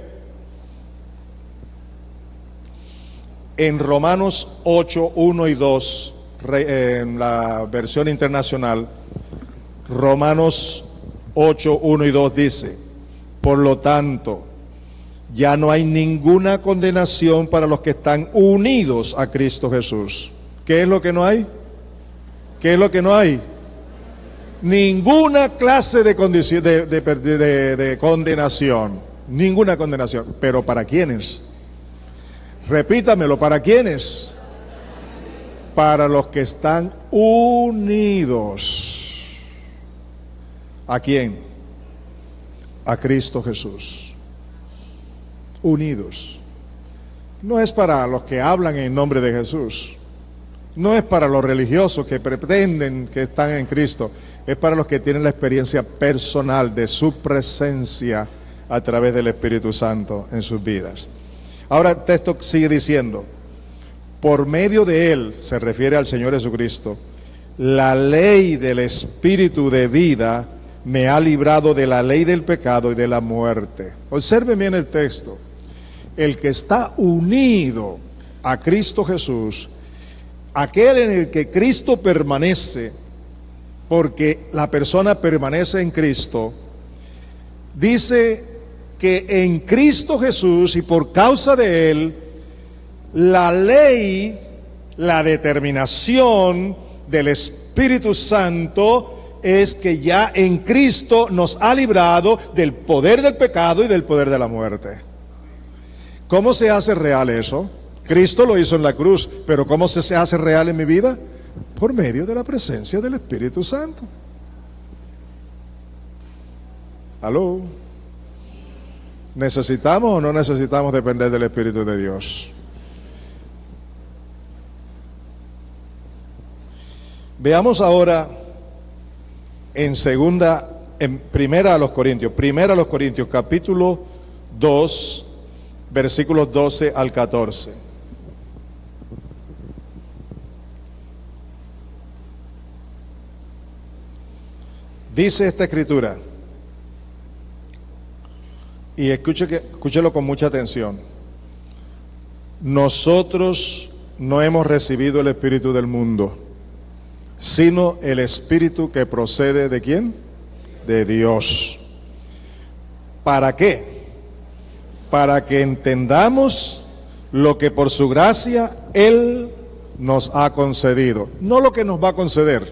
En Romanos 8, 1 y 2, en la versión internacional, Romanos 8, 1 y 2 dice: por lo tanto, ya no hay ninguna condenación para los que están unidos a Cristo Jesús. ¿Qué es lo que no hay? ¿Qué es lo que no hay? Ninguna clase de condenación. Ninguna condenación. ¿Pero para quiénes? Repítamelo, ¿para quiénes? Para los que están unidos. ¿A quién? A Cristo Jesús. Unidos. No es para los que hablan en nombre de Jesús. No es para los religiosos que pretenden que están en Cristo. Es para los que tienen la experiencia personal de su presencia a través del Espíritu Santo en sus vidas. Ahora el texto sigue diciendo: por medio de Él, se refiere al Señor Jesucristo, la ley del Espíritu de vida me ha librado de la ley del pecado y de la muerte. Observen bien el texto. El que está unido a Cristo Jesús, aquel en el que Cristo permanece, porque la persona permanece en Cristo, dice que en Cristo Jesús y por causa de Él, la ley, la determinación del Espíritu Santo es que ya en Cristo nos ha librado del poder del pecado y del poder de la muerte. ¿Cómo se hace real eso? Cristo lo hizo en la cruz, pero ¿cómo se hace real en mi vida? Por medio de la presencia del Espíritu Santo. ¿Aló? ¿Necesitamos o no necesitamos depender del Espíritu de Dios? Veamos ahora primera a los Corintios, capítulo 2, versículos 12 al 14. Dice esta escritura, y escúchelo con mucha atención: nosotros no hemos recibido el espíritu del mundo, sino el espíritu que procede ¿de quién? De Dios. ¿Para qué? Para que entendamos lo que por su gracia Él nos ha concedido. No lo que nos va a conceder,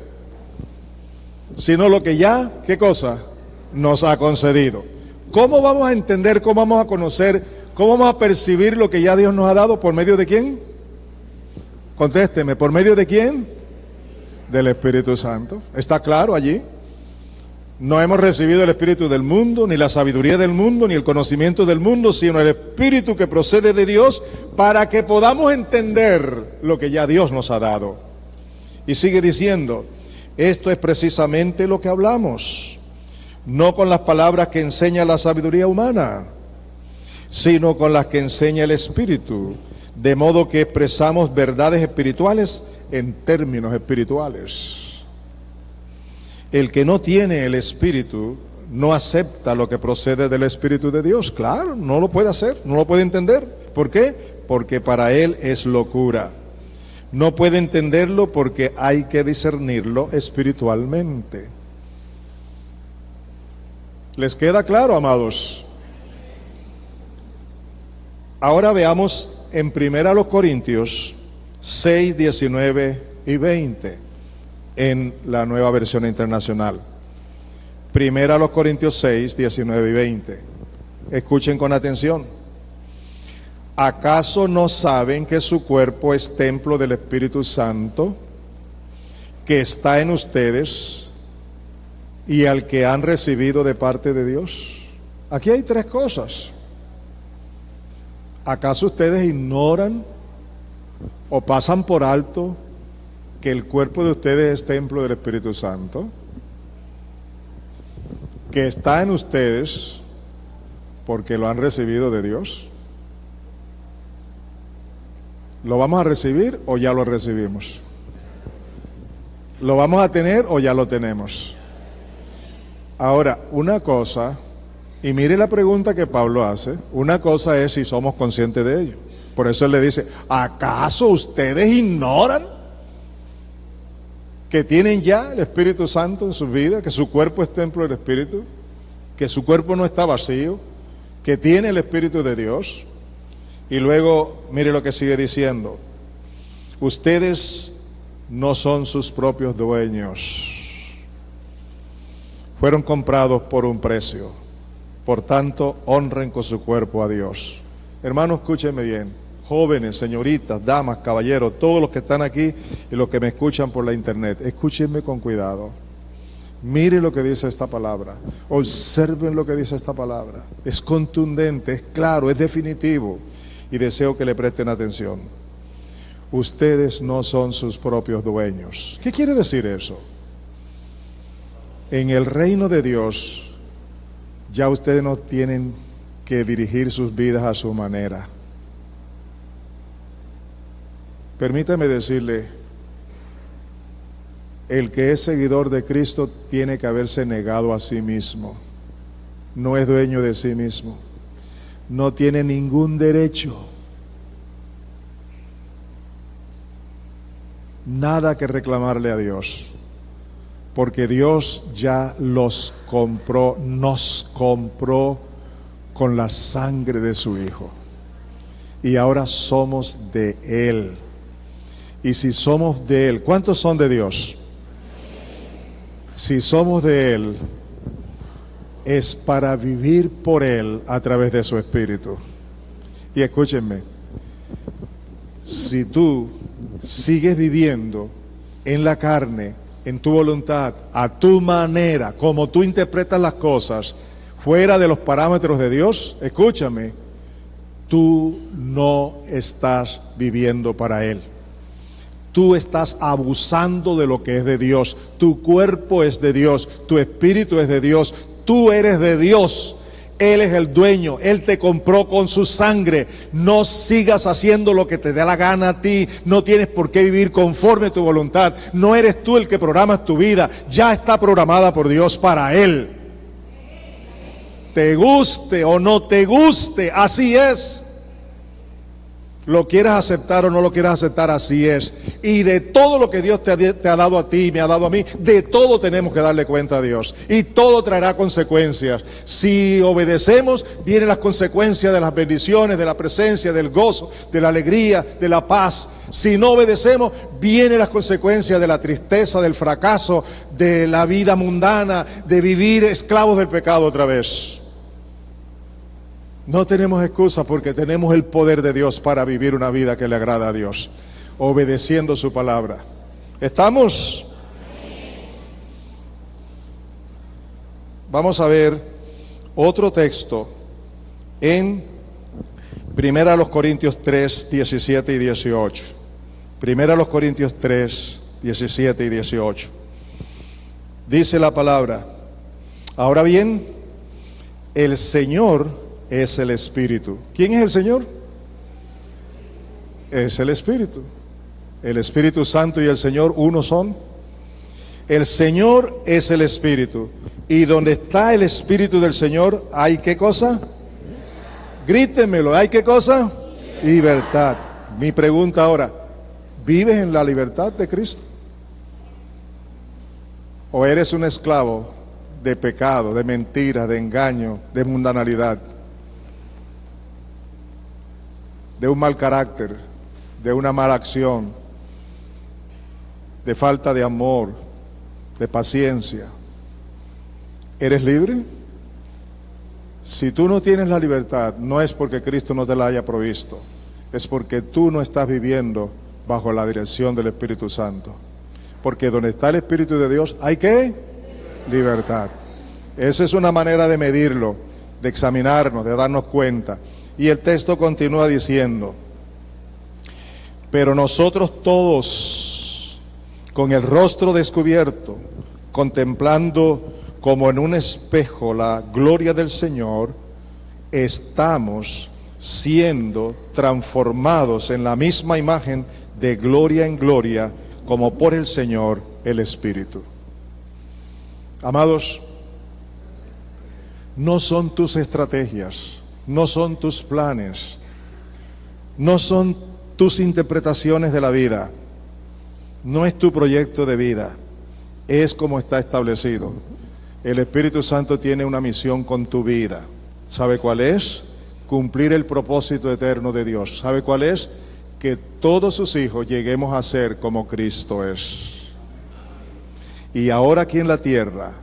sino lo que ya, ¿qué cosa? Nos ha concedido. ¿Cómo vamos a entender, cómo vamos a conocer, cómo vamos a percibir lo que ya Dios nos ha dado? ¿Por medio de quién? Contésteme, ¿por medio de quién? Del Espíritu Santo. ¿Está claro allí? No hemos recibido el espíritu del mundo, ni la sabiduría del mundo, ni el conocimiento del mundo, sino el espíritu que procede de Dios, para que podamos entender lo que ya Dios nos ha dado. Y sigue diciendo: esto es precisamente lo que hablamos, no con las palabras que enseña la sabiduría humana, sino con las que enseña el Espíritu, de modo que expresamos verdades espirituales en términos espirituales. El que no tiene el Espíritu no acepta lo que procede del Espíritu de Dios. Claro, no lo puede hacer, no lo puede entender. ¿Por qué? Porque para él es locura. No puede entenderlo porque hay que discernirlo espiritualmente. ¿Les queda claro, amados? Ahora veamos en 1 Corintios 6, 19 y 20 en la Nueva Versión Internacional. 1 Corintios 6, 19 y 20. Escuchen con atención. ¿Acaso no saben que su cuerpo es templo del Espíritu Santo, que está en ustedes y al que han recibido de parte de Dios? Aquí hay tres cosas. ¿Acaso ustedes ignoran o pasan por alto que el cuerpo de ustedes es templo del Espíritu Santo, que está en ustedes porque lo han recibido de Dios? ¿Lo vamos a recibir o ya lo recibimos? ¿Lo vamos a tener o ya lo tenemos? Ahora, una cosa, y mire la pregunta que Pablo hace, una cosa es si somos conscientes de ello. Por eso él le dice, ¿acaso ustedes ignoran que tienen ya el Espíritu Santo en su vida, que su cuerpo es templo del Espíritu, que su cuerpo no está vacío, que tiene el Espíritu de Dios? Y luego, mire lo que sigue diciendo, ustedes no son sus propios dueños, fueron comprados por un precio, por tanto, honren con su cuerpo a Dios. Hermanos, escúchenme bien, jóvenes, señoritas, damas, caballeros, todos los que están aquí y los que me escuchan por la internet, escúchenme con cuidado. Mire lo que dice esta palabra, observen lo que dice esta palabra, es contundente, es claro, es definitivo. Y deseo que le presten atención. Ustedes no son sus propios dueños. ¿Qué quiere decir eso? En el reino de Dios, ya ustedes no tienen que dirigir sus vidas a su manera. Permítame decirle, el que es seguidor de Cristo tiene que haberse negado a sí mismo. No es dueño de sí mismo. No tiene ningún derecho, nada que reclamarle a Dios, porque Dios ya los compró, nos compró con la sangre de su Hijo, y ahora somos de Él. Y si somos de Él, ¿cuántos son de Dios? Si somos de Él, es para vivir por Él a través de su Espíritu. Y escúchenme, si tú sigues viviendo en la carne, en tu voluntad, a tu manera, como tú interpretas las cosas, fuera de los parámetros de Dios, escúchame, tú no estás viviendo para Él. Tú estás abusando de lo que es de Dios. Tu cuerpo es de Dios, tu espíritu es de Dios. Tú eres de Dios, Él es el dueño, Él te compró con su sangre. No sigas haciendo lo que te dé la gana a ti, no tienes por qué vivir conforme a tu voluntad. No eres tú el que programas tu vida, ya está programada por Dios para Él. Te guste o no te guste, así es. Lo quieras aceptar o no lo quieras aceptar, así es. Y de todo lo que Dios te ha dado a ti y me ha dado a mí, de todo tenemos que darle cuenta a Dios. Y todo traerá consecuencias. Si obedecemos, vienen las consecuencias de las bendiciones, de la presencia, del gozo, de la alegría, de la paz. Si no obedecemos, vienen las consecuencias de la tristeza, del fracaso, de la vida mundana, de vivir esclavos del pecado otra vez. No tenemos excusa porque tenemos el poder de Dios para vivir una vida que le agrada a Dios, obedeciendo su palabra. ¿Estamos? Vamos a ver otro texto en 1 Corintios 3, 17 y 18. 1 Corintios 3, 17 y 18. Dice la palabra: ahora bien, el Señor es el Espíritu. ¿Quién es el Señor? Es el Espíritu. El Espíritu Santo y el Señor uno son. El Señor es el Espíritu. Y donde está el Espíritu del Señor, ¿hay qué cosa? Grítemelo, ¿hay qué cosa? Libertad. Mi pregunta ahora, ¿vives en la libertad de Cristo? ¿O eres un esclavo de pecado, de mentira, de engaño, de mundanalidad, de un mal carácter, de una mala acción, de falta de amor, de paciencia? ¿Eres libre? Si tú no tienes la libertad, no es porque Cristo no te la haya provisto, es porque tú no estás viviendo bajo la dirección del Espíritu Santo. Porque donde está el Espíritu de Dios, ¿hay qué? Libertad. Esa es una manera de medirlo, de examinarnos, de darnos cuenta. Y el texto continúa diciendo: pero nosotros todos, con el rostro descubierto, contemplando como en un espejo la gloria del Señor, estamos siendo transformados en la misma imagen de gloria en gloria, como por el Señor el Espíritu. Amados, no son tus estrategias, no son tus planes, no son tus interpretaciones de la vida, no es tu proyecto de vida, es como está establecido. El Espíritu Santo tiene una misión con tu vida. ¿Sabe cuál es? Cumplir el propósito eterno de Dios. ¿Sabe cuál es? Que todos sus hijos lleguemos a ser como Cristo es. Y ahora aquí en la tierra,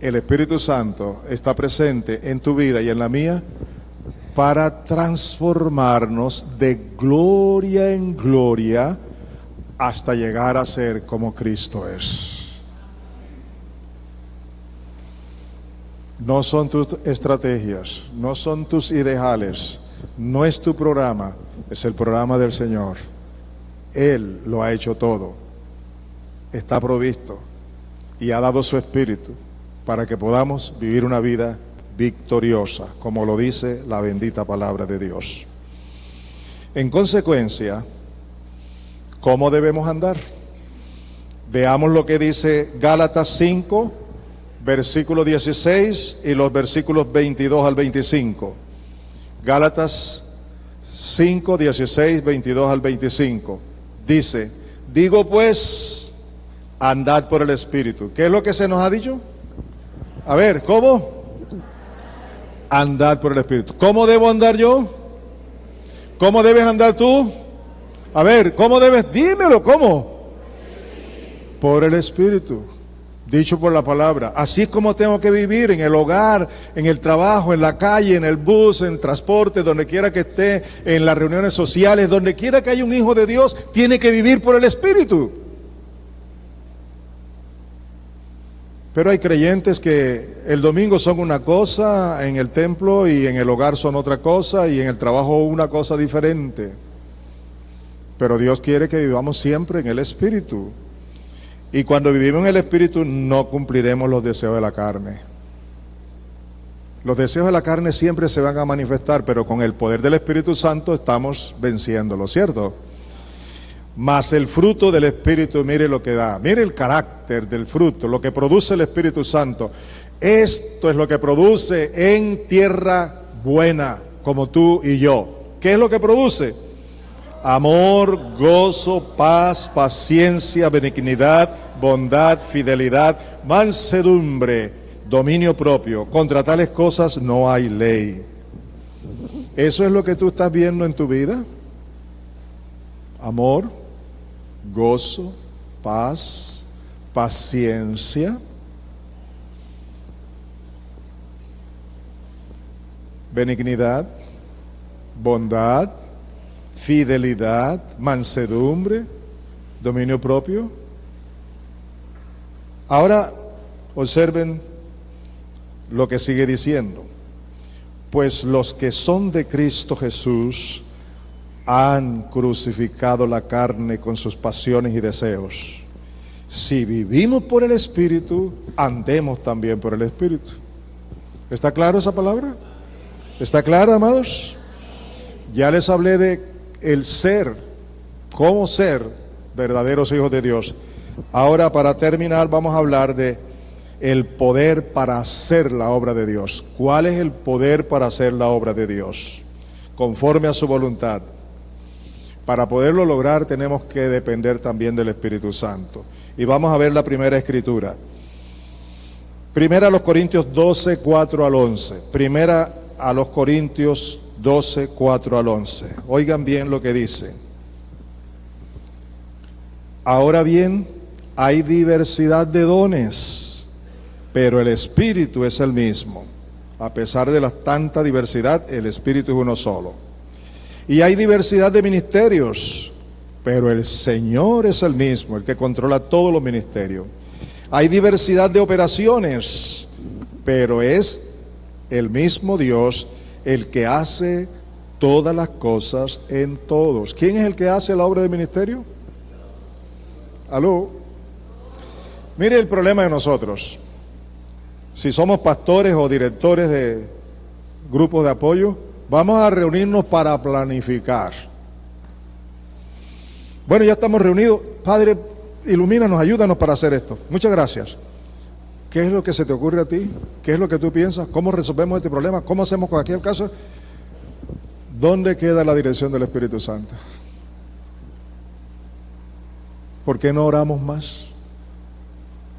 el Espíritu Santo está presente en tu vida y en la mía para transformarnos de gloria en gloria hasta llegar a ser como Cristo es. No son tus estrategias, no son tus ideales, no es tu programa, es el programa del Señor. Él lo ha hecho todo, está provisto y ha dado su Espíritu para que podamos vivir una vida victoriosa, como lo dice la bendita palabra de Dios. En consecuencia, ¿cómo debemos andar? Veamos lo que dice Gálatas 5, versículo 16 y los versículos 22 al 25. Gálatas 5, 16, 22 al 25. Dice: digo pues, andad por el Espíritu. ¿Qué es lo que se nos ha dicho? A ver, ¿cómo? Andad por el Espíritu. ¿Cómo debo andar yo? ¿Cómo debes andar tú? A ver, ¿cómo debes? Dímelo, ¿cómo? Por el Espíritu. Dicho por la palabra. Así es como tengo que vivir en el hogar, en el trabajo, en la calle, en el bus, en el transporte, donde quiera que esté, en las reuniones sociales, donde quiera que haya un hijo de Dios, tiene que vivir por el Espíritu. Pero hay creyentes que el domingo son una cosa, en el templo y en el hogar son otra cosa, y en el trabajo una cosa diferente. Pero Dios quiere que vivamos siempre en el Espíritu. Y cuando vivimos en el Espíritu no cumpliremos los deseos de la carne. Los deseos de la carne siempre se van a manifestar, pero con el poder del Espíritu Santo estamos venciéndolo, ¿cierto? Mas el fruto del Espíritu, mire lo que da, mire el carácter del fruto, lo que produce el Espíritu Santo. Esto es lo que produce en tierra buena, como tú y yo. ¿Qué es lo que produce? Amor, gozo, paz, paciencia, benignidad, bondad, fidelidad, mansedumbre, dominio propio. Contra tales cosas no hay ley. ¿Eso es lo que tú estás viendo en tu vida? Amor, gozo, paz, paciencia, benignidad, bondad, fidelidad, mansedumbre, dominio propio. Ahora observen lo que sigue diciendo. Pues los que son de Cristo Jesús han crucificado la carne con sus pasiones y deseos. Si vivimos por el Espíritu, andemos también por el Espíritu. ¿Está claro esa palabra? ¿Está claro, amados? Ya les hablé de el ser, cómo ser verdaderos hijos de Dios. Ahora, para terminar, vamos a hablar de el poder para hacer la obra de Dios. ¿Cuál es el poder para hacer la obra de Dios? Conforme a su voluntad. Para poderlo lograr tenemos que depender también del Espíritu Santo. Y vamos a ver la primera escritura. Primera a los Corintios 12, 4 al 11. Primera a los Corintios 12, 4 al 11. Oigan bien lo que dice. Ahora bien, hay diversidad de dones, pero el Espíritu es el mismo. A pesar de la tanta diversidad, el Espíritu es uno solo. Y hay diversidad de ministerios, pero el Señor es el mismo, el que controla todos los ministerios. Hay diversidad de operaciones, pero es el mismo Dios el que hace todas las cosas en todos. ¿Quién es el que hace la obra del ministerio? ¿Aló? Mire el problema de nosotros. Si somos pastores o directores de grupos de apoyo, vamos a reunirnos para planificar. Bueno, ya estamos reunidos. Padre, ilumínanos, ayúdanos para hacer esto. Muchas gracias. ¿Qué es lo que se te ocurre a ti? ¿Qué es lo que tú piensas? ¿Cómo resolvemos este problema? ¿Cómo hacemos con aquel caso? ¿Dónde queda la dirección del Espíritu Santo? ¿Por qué no oramos más?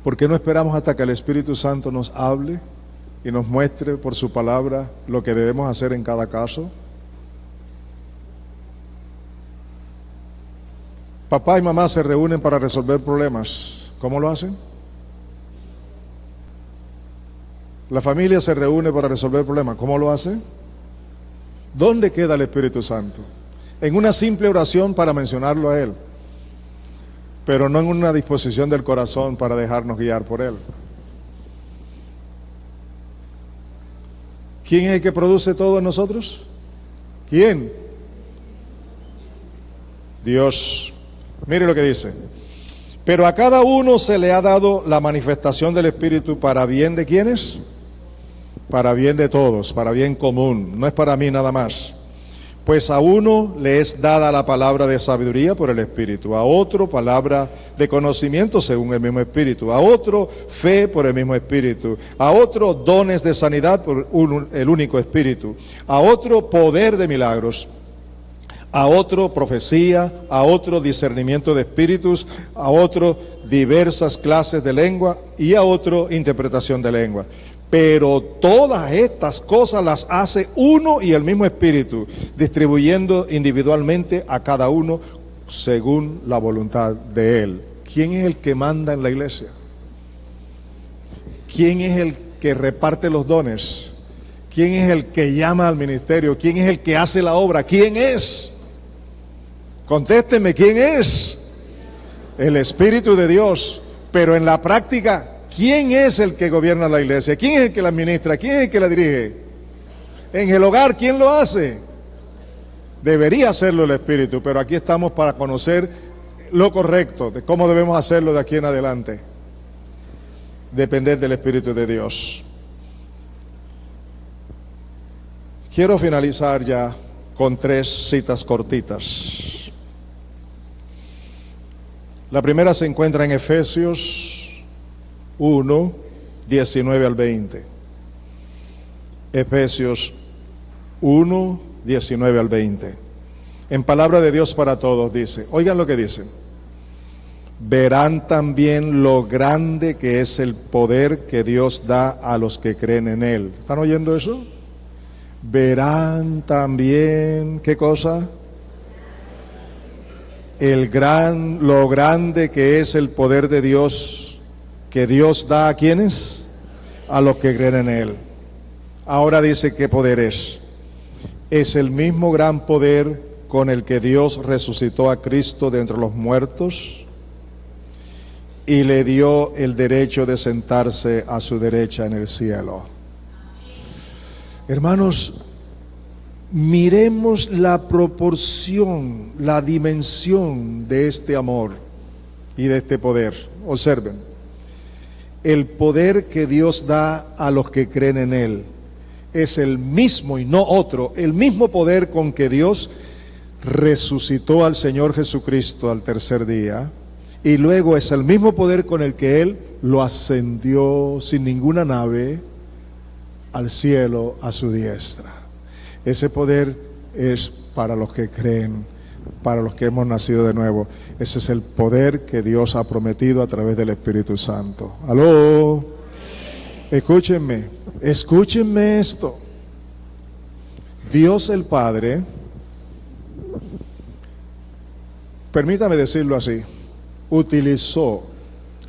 ¿Por qué no esperamos hasta que el Espíritu Santo nos hable y nos muestre por su palabra lo que debemos hacer en cada caso? Papá y mamá se reúnen para resolver problemas. ¿Cómo lo hacen? La familia se reúne para resolver problemas. ¿Cómo lo hace? ¿Dónde queda el Espíritu Santo? En una simple oración para mencionarlo a Él, pero no en una disposición del corazón para dejarnos guiar por Él. ¿Quién es el que produce todo en nosotros? ¿Quién? Dios. Mire lo que dice. Pero a cada uno se le ha dado la manifestación del Espíritu para bien de ¿quiénes? Para bien de todos, para bien común, no es para mí nada más. Pues a uno le es dada la palabra de sabiduría por el Espíritu, a otro palabra de conocimiento según el mismo Espíritu, a otro fe por el mismo Espíritu, a otro dones de sanidad por el único Espíritu, a otro poder de milagros, a otro profecía, a otro discernimiento de espíritus, a otro diversas clases de lengua y a otro interpretación de lengua. Pero todas estas cosas las hace uno y el mismo Espíritu, distribuyendo individualmente a cada uno según la voluntad de Él. ¿Quién es el que manda en la iglesia? ¿Quién es el que reparte los dones? ¿Quién es el que llama al ministerio? ¿Quién es el que hace la obra? ¿Quién es? Contésteme, ¿quién es? El Espíritu de Dios. Pero en la práctica, ¿quién es el que gobierna la iglesia? ¿Quién es el que la administra? ¿Quién es el que la dirige? En el hogar, ¿quién lo hace? Debería hacerlo el Espíritu, pero aquí estamos para conocer lo correcto, de cómo debemos hacerlo de aquí en adelante. Depender del Espíritu de Dios. Quiero finalizar ya con 3 citas cortitas. La primera se encuentra en Efesios 1, 19 al 20. Efesios 1, 19 al 20. En palabra de Dios para todos dice, oigan lo que dice. Verán también lo grande que es el poder que Dios da a los que creen en Él. ¿Están oyendo eso? Verán también, ¿qué cosa? Lo grande que es el poder de Dios, que Dios da a ¿quiénes? A los que creen en Él. Ahora dice qué poder es. Es el mismo gran poder con el que Dios resucitó a Cristo de entre los muertos y le dio el derecho de sentarse a su derecha en el cielo. Hermanos, miremos la proporción, la dimensión de este amor y de este poder. Observen, el poder que Dios da a los que creen en Él es el mismo y no otro, el mismo poder con que Dios resucitó al Señor Jesucristo al tercer día Y luego es el mismo poder con el que Él lo ascendió sin ninguna nave al cielo a su diestra. Ese poder es para los que creen, para los que hemos nacido de nuevo. Ese es el poder que Dios ha prometido a través del Espíritu Santo. ¡Aló! Escúchenme esto. Dios el Padre, permítame decirlo así, utilizó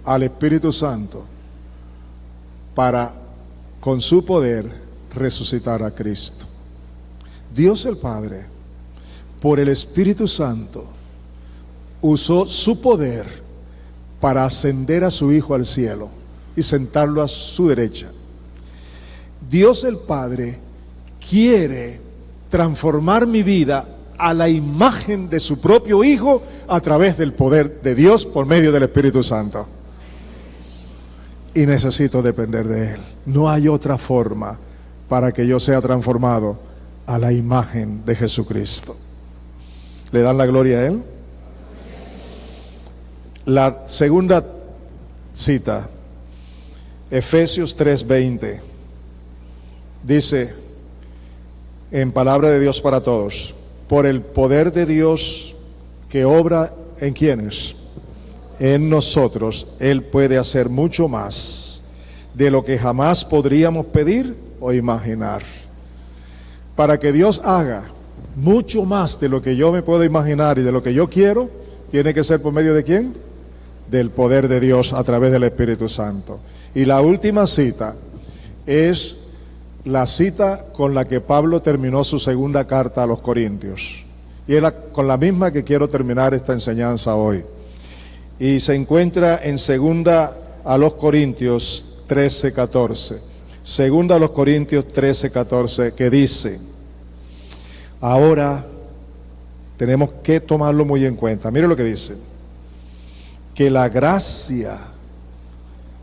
al Espíritu Santo para, con su poder, resucitar a Cristo. Dios el Padre, por el Espíritu Santo, usó su poder para ascender a su Hijo al cielo y sentarlo a su derecha. Dios el Padre quiere transformar mi vida a la imagen de su propio Hijo a través del poder de Dios por medio del Espíritu Santo. Y necesito depender de Él. No hay otra forma para que yo sea transformado a la imagen de Jesucristo. ¿Le dan la gloria a Él? La segunda cita, Efesios 3:20, dice, en palabra de Dios para todos, por el poder de Dios que obra en quienes, en nosotros, Él puede hacer mucho más de lo que jamás podríamos pedir o imaginar. Para que Dios haga mucho más de lo que yo me puedo imaginar y de lo que yo quiero, tiene que ser por medio de ¿quién? Del poder de Dios a través del Espíritu Santo. Y la última cita es la cita con la que Pablo terminó su segunda carta a los Corintios. Y es con la misma que quiero terminar esta enseñanza hoy. Y se encuentra en segunda a los Corintios 13:14. Segunda a los Corintios 13:14, que dice, ahora tenemos que tomarlo muy en cuenta. Mire lo que dice, que la gracia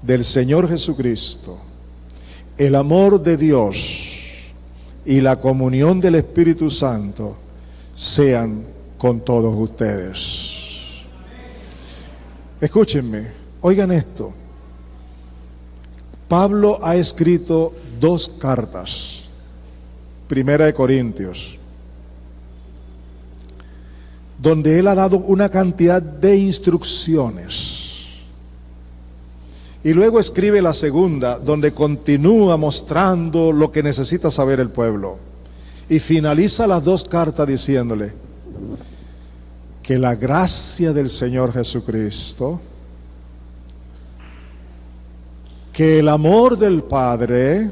del Señor Jesucristo, el amor de Dios y la comunión del Espíritu Santo sean con todos ustedes. Escúchenme, oigan esto. Pablo ha escrito 2 cartas. Primera de Corintios, donde él ha dado una cantidad de instrucciones. Y luego escribe la segunda, donde continúa mostrando lo que necesita saber el pueblo. Y finaliza las 2 cartas diciéndole que la gracia del Señor Jesucristo, que el amor del Padre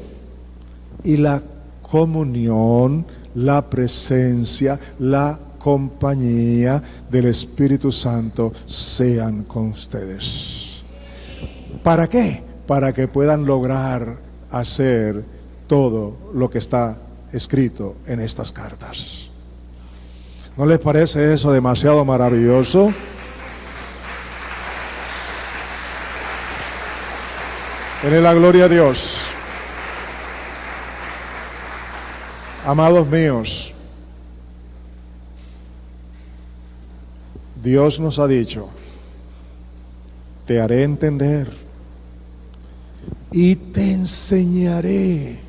y la comunión, la presencia, la compañía del Espíritu Santo sean con ustedes. ¿Para qué? Para que puedan lograr hacer todo lo que está escrito en estas cartas. ¿No les parece eso demasiado maravilloso? Denle la gloria a Dios. Amados míos, Dios nos ha dicho, te haré entender y te enseñaré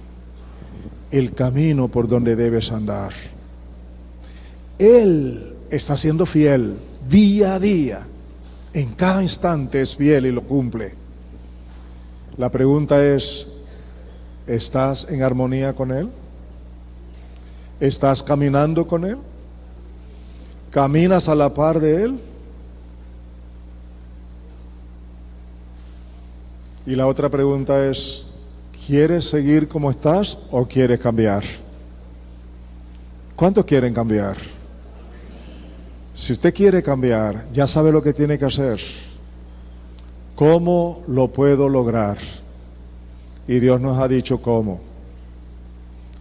el camino por donde debes andar. Él está siendo fiel día a día, en cada instante es fiel y lo cumple. La pregunta es, ¿estás en armonía con Él? ¿Estás caminando con Él? ¿Caminas a la par de Él? Y la otra pregunta es, ¿quieres seguir como estás o quieres cambiar? ¿Cuántos quieren cambiar? Si usted quiere cambiar, ya sabe lo que tiene que hacer. ¿Cómo lo puedo lograr? Y Dios nos ha dicho cómo.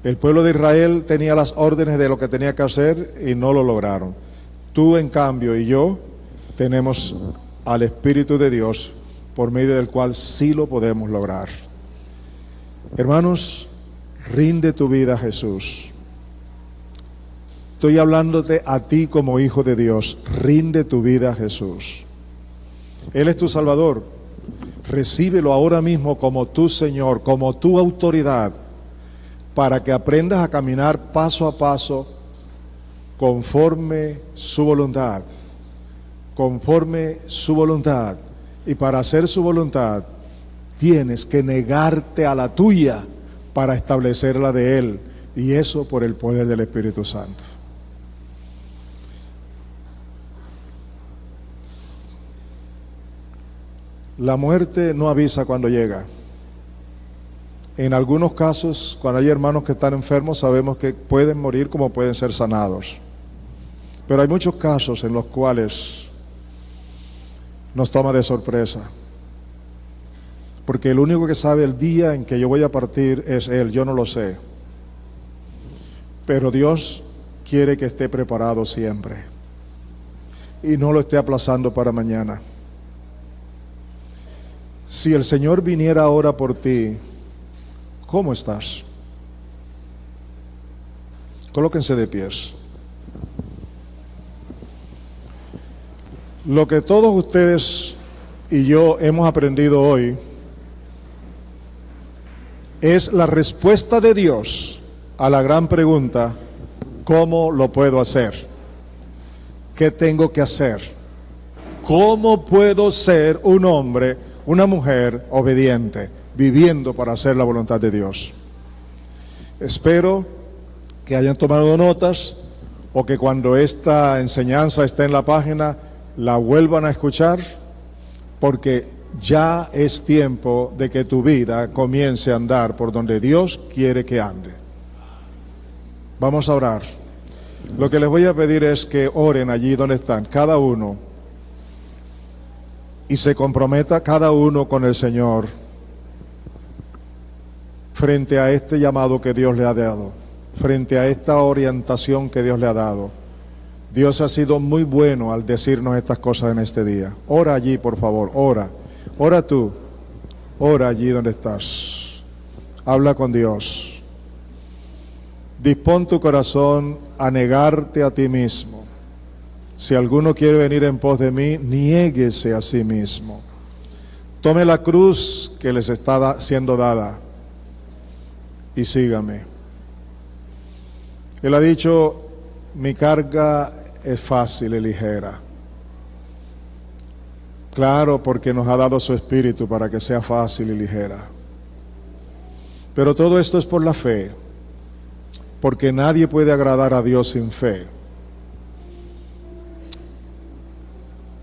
El pueblo de Israel tenía las órdenes de lo que tenía que hacer y no lo lograron. Tú, en cambio, y yo tenemos al Espíritu de Dios, por medio del cual sí lo podemos lograr. Hermanos, rinde tu vida a Jesús. Estoy hablándote a ti como hijo de Dios. Rinde tu vida a Jesús. Él es tu Salvador. Recíbelo ahora mismo como tu Señor, como tu autoridad, para que aprendas a caminar paso a paso conforme su voluntad. Conforme su voluntad. Y para hacer su voluntad, tienes que negarte a la tuya para establecer la de Él. Y eso por el poder del Espíritu Santo. La muerte no avisa cuando llega. En algunos casos, cuando hay hermanos que están enfermos, sabemos que pueden morir como pueden ser sanados. Pero hay muchos casos en los cuales nos toma de sorpresa. Porque el único que sabe el día en que yo voy a partir es Él, yo no lo sé. Pero Dios quiere que esté preparado siempre. Y no lo esté aplazando para mañana. Si el Señor viniera ahora por ti, ¿cómo estás? Colóquense de pies. Lo que todos ustedes y yo hemos aprendido hoy es la respuesta de Dios a la gran pregunta: ¿cómo lo puedo hacer? ¿Qué tengo que hacer? ¿Cómo puedo ser un hombre, una mujer obediente, viviendo para hacer la voluntad de Dios? Espero que hayan tomado notas o que cuando esta enseñanza esté en la página la vuelvan a escuchar, porque ya es tiempo de que tu vida comience a andar por donde Dios quiere que ande. Vamos a orar. Lo que les voy a pedir es que oren allí donde están, cada uno, y se comprometa cada uno con el Señor frente a este llamado que Dios le ha dado, frente a esta orientación que Dios le ha dado. Dios ha sido muy bueno al decirnos estas cosas en este día. Ora allí, por favor, ora. Ora tú, ora allí donde estás. Habla con Dios. Dispón tu corazón a negarte a ti mismo. Si alguno quiere venir en pos de mí, niéguese a sí mismo. Tome la cruz que les está siendo dada y sígame. Él ha dicho: mi carga es fácil y ligera. Claro, porque nos ha dado su Espíritu para que sea fácil y ligera. Pero todo esto es por la fe, porque nadie puede agradar a Dios sin fe.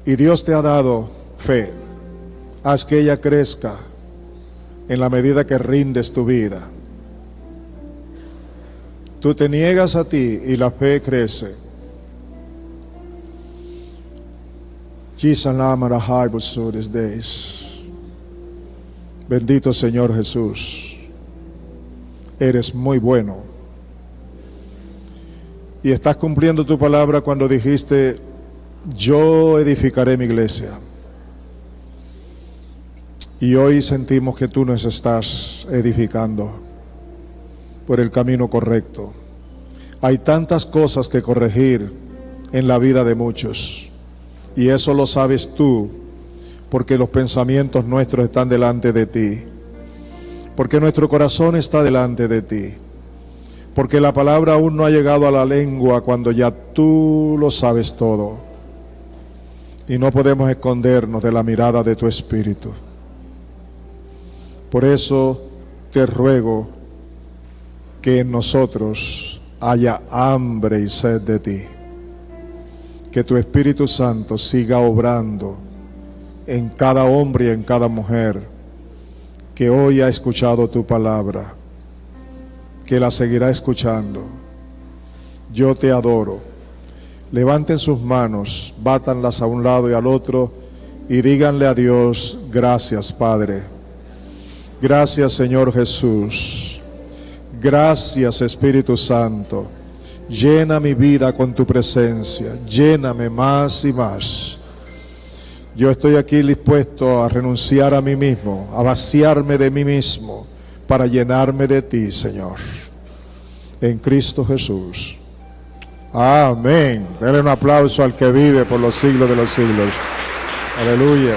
Y Dios te ha dado fe. Haz que ella crezca en la medida que rindes tu vida. Tú te niegas a ti y la fe crece. Bendito Señor Jesús, eres muy bueno. Y estás cumpliendo tu palabra cuando dijiste: yo edificaré mi iglesia. Y hoy sentimos que tú nos estás edificando por el camino correcto. Hay tantas cosas que corregir en la vida de muchos, y eso lo sabes tú, porque los pensamientos nuestros están delante de ti, porque nuestro corazón está delante de ti, porque la palabra aún no ha llegado a la lengua cuando ya tú lo sabes todo, y no podemos escondernos de la mirada de tu Espíritu. Por eso te ruego que en nosotros haya hambre y sed de ti. Que tu Espíritu Santo siga obrando en cada hombre y en cada mujer que hoy ha escuchado tu palabra, que la seguirá escuchando. Yo te adoro. Levanten sus manos, bátanlas a un lado y al otro y díganle a Dios: gracias, Padre. Gracias, Señor Jesús. Gracias, Espíritu Santo. Llena mi vida con tu presencia, lléname más y más. Yo estoy aquí dispuesto a renunciar a mí mismo, a vaciarme de mí mismo, para llenarme de ti, Señor. En Cristo Jesús. Amén. Denle un aplauso al que vive por los siglos de los siglos. Aleluya.